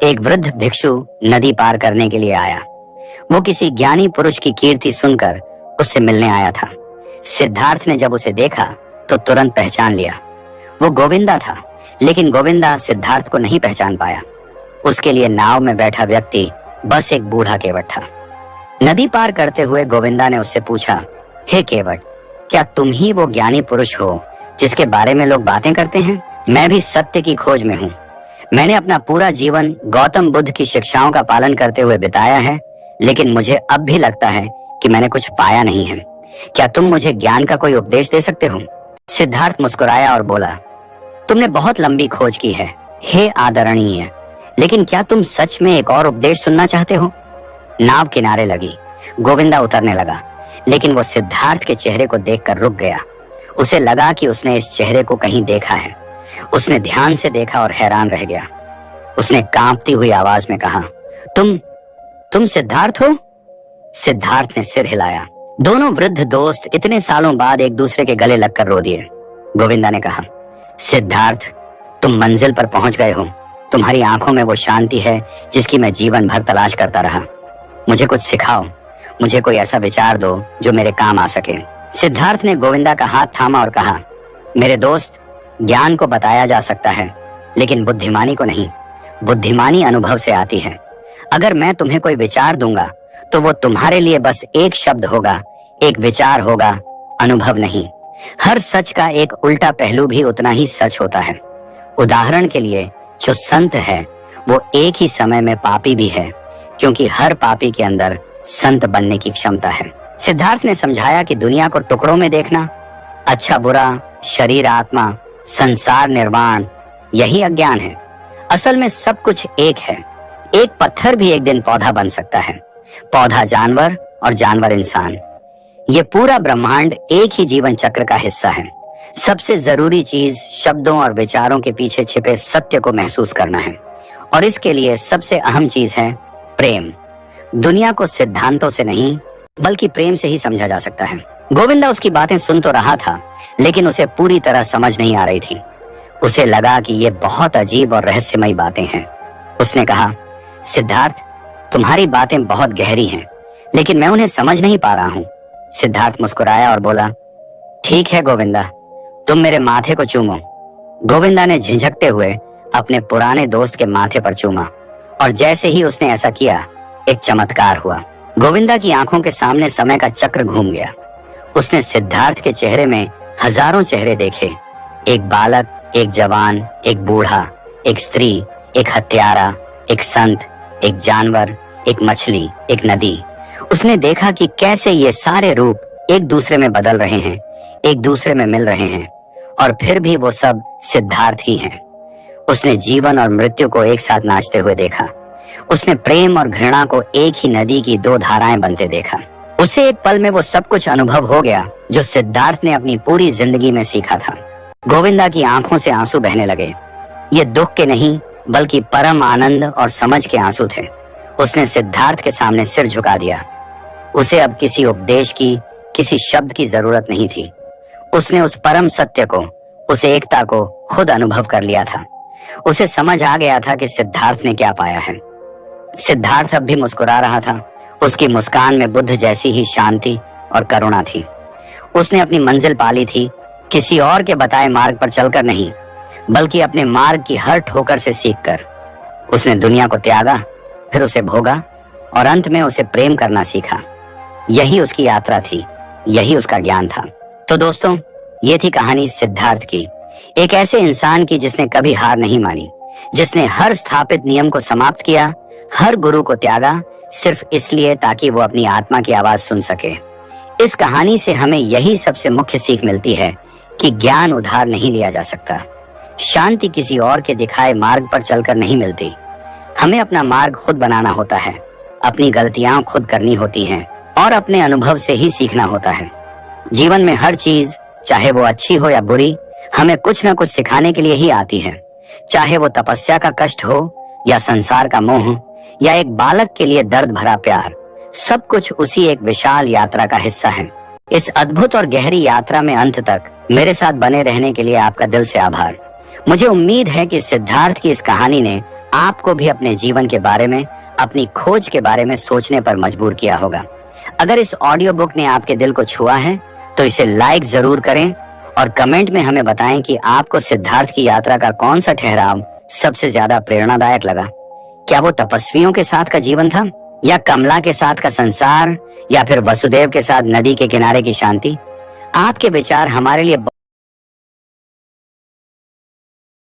A: एक वृद्ध भिक्षु नदी पार करने के लिए आया। वो किसी ज्ञानी पुरुष की कीर्ति सुनकर उससे मिलने आया था। सिद्धार्थ ने जब उसे देखा तो तुरंत पहचान लिया। वो गोविंदा था, लेकिन गोविंदा सिद्धार्थ को नहीं पहचान पाया। उसके लिए नाव में बैठा व्यक्ति बस एक बूढ़ा केवट था। नदी पार करते हुए गोविंदा ने उससे पूछा, हे केवट, क्या तुम ही वो ज्ञानी पुरुष हो जिसके बारे में लोग बातें करते हैं? मैं भी सत्य की खोज में हूँ। मैंने अपना पूरा जीवन गौतम बुद्ध की शिक्षाओं का पालन करते हुए बिताया है, लेकिन मुझे अब भी लगता है कि मैंने कुछ पाया नहीं है। क्या तुम मुझे ज्ञान का कोई उपदेश दे सकते हो? सिद्धार्थ मुस्कुराया और बोला, तुमने बहुत लंबी खोज की है, हे आदरणीय, लेकिन क्या तुम सच में एक और उपदेश सुनना चाहते हो? नाव किनारे लगी। गोविंदा उतरने लगा, लेकिन वो सिद्धार्थ के चेहरे को देखकर रुक गया। उसे लगा कि उसने इस चेहरे को कहीं देखा है। उसने ध्यान से देखा और हैरान रह गया। उसने कांपती हुई आवाज में कहा, तुम सिद्धार्थ हो? सिद्धार्थ ने सिर हिलाया। दोनों वृद्ध दोस्त इतने सालों बाद एक दूसरे के गले लगकर रो दिए। गोविंदा ने कहा, सिद्धार्थ, तुम मंजिल पर पहुंच गए हो। तुम्हारी आंखों में वो शांति है जिसकी मैं जीवन भर तलाश करता रहा। मुझे कुछ सिखाओ, मुझे कोई ऐसा विचार दो जो मेरे काम आ सके। सिद्धार्थ ने गोविंदा का हाथ थामा और कहा, मेरे दोस्त, ज्ञान को बताया जा सकता है, लेकिन बुद्धिमानी को नहीं। बुद्धिमानी अनुभव से आती है। अगर मैं तुम्हें कोई विचार दूंगा तो वो तुम्हारे लिए बस एक शब्द होगा, एक विचार होगा, अनुभव नहीं। हर सच का एक उल्टा पहलू भी उतना ही सच होता है। उदाहरण के लिए, जो संत है वो एक ही समय में पापी भी है, क्योंकि हर पापी के अंदर संत बनने की क्षमता है। सिद्धार्थ ने समझाया कि दुनिया को टुकड़ों में देखना, अच्छा बुरा, शरीर आत्मा, संसार निर्वाण, यही अज्ञान है। असल में सब कुछ एक है। एक पत्थर भी एक दिन पौधा बन सकता है, पौधा जानवर और जानवर इंसान। ये पूरा ब्रह्मांड एक ही जीवन चक्र का हिस्सा है। सबसे जरूरी चीज शब्दों और विचारों के पीछे छिपे सत्य को महसूस करना है, और इसके लिए सबसे अहम चीज है प्रेम। दुनिया को सिद्धांतों से नहीं, बल्कि प्रेम से ही समझा जा सकता है। गोविंदा उसकी बातें सुन तो रहा था, लेकिन उसे पूरी तरह समझ नहीं आ रही थी। उसे लगा कि ये बहुत अजीब और रहस्यमयी बातें हैं। उसने कहा, सिद्धार्थ, तुम्हारी बातें बहुत गहरी हैं, लेकिन मैं उन्हें समझ नहीं पा रहा हूँ। सिद्धार्थ मुस्कुराया और बोला, ठीक है गोविंदा, तुम मेरे माथे को चूमो। गोविंदा ने झिझकते हुए अपने पुराने दोस्त के माथे पर चूमा, और जैसे ही उसने ऐसा किया, एक चमत्कार हुआ। गोविंदा की आंखों के सामने समय का चक्र घूम गया। उसने सिद्धार्थ के चेहरे में हजारों चेहरे देखे, एक बालक, एक जवान, एक बूढ़ा, एक स्त्री, एक हत्यारा, एक संत, एक जानवर, एक मछली, एक नदी। उसने देखा कि कैसे ये सारे रूप एक दूसरे में बदल रहे हैं, एक दूसरे में मिल रहे हैं, और फिर भी वो सब सिद्धार्थ ही हैं। उसने जीवन और मृत्यु को एक साथ नाचते हुए देखा। उसने प्रेम और घृणा को एक ही नदी की दो धाराएं बनते देखा। उसे एक पल में वो सब कुछ अनुभव हो गया जो सिद्धार्थ ने अपनी पूरी जिंदगी में सीखा था। गोविंदा की आंखों से आंसू बहने लगे। ये दुख के नहीं बल्कि परम आनंद और समझ के आंसू थे। उसने सिद्धार्थ के सामने सिर झुका दिया। उसे अब किसी उपदेश की, किसी शब्द की जरूरत नहीं थी। उसने उस परम सत्य को, उस एकता को खुद अनुभव कर लिया था। उसे समझ आ गया था कि सिद्धार्थ ने क्या पाया है। सिद्धार्थ अब भी मुस्कुरा रहा था। उसकी मुस्कान में बुद्ध जैसी ही शांति और करुणा थी। उसने अपनी मंजिल पाली थी, किसी और के बताए मार्ग पर चलकर नहीं, बल्कि अपने मार्ग की हर ठोकर से सीखकर। उसने दुनिया को त्यागा, फिर उसे भोगा और अंत में उसे प्रेम करना सीखा। यही उसकी यात्रा थी, यही उसका ज्ञान था। तो दोस्तों, ये थी कहानी सिद्धार्थ की, एक ऐसे इंसान की जिसने कभी हार नहीं मानी, जिसने हर स्थापित नियम को समाप्त किया, हर गुरु को त्यागा, सिर्फ इसलिए ताकि वो अपनी आत्मा की आवाज सुन सके। इस कहानी से हमें यही सबसे मुख्य सीख मिलती है कि ज्ञान उधार नहीं लिया जा सकता। शांति किसी और के दिखाए मार्ग पर चलकर नहीं मिलती। हमें अपना मार्ग खुद बनाना होता है, अपनी गलतियां खुद करनी होती हैं और अपने अनुभव से ही सीखना होता है। जीवन में हर चीज, चाहे वो अच्छी हो या बुरी, हमें कुछ न कुछ सिखाने के लिए ही आती है। चाहे वो तपस्या का कष्ट हो या संसार का मोह या एक बालक के लिए दर्द भरा प्यार, सब कुछ उसी एक विशाल यात्रा का हिस्सा है। इस अद्भुत और गहरी यात्रा में अंत तक मेरे साथ बने रहने के लिए आपका दिल से आभार। मुझे उम्मीद है कि सिद्धार्थ की इस कहानी ने आपको भी अपने जीवन के बारे में, अपनी खोज के बारे में सोचने पर मजबूर किया होगा। अगर इस ऑडियो बुक ने आपके दिल को छुआ है तो इसे लाइक जरूर करें और कमेंट में हमें बताएं कि आपको सिद्धार्थ की यात्रा का कौन सा ठहराव सबसे ज्यादा प्रेरणादायक लगा। क्या वो तपस्वियों के साथ का जीवन था, या कमला के साथ का संसार, या फिर वसुदेव के साथ नदी के किनारे की शांति? आपके विचार हमारे लिए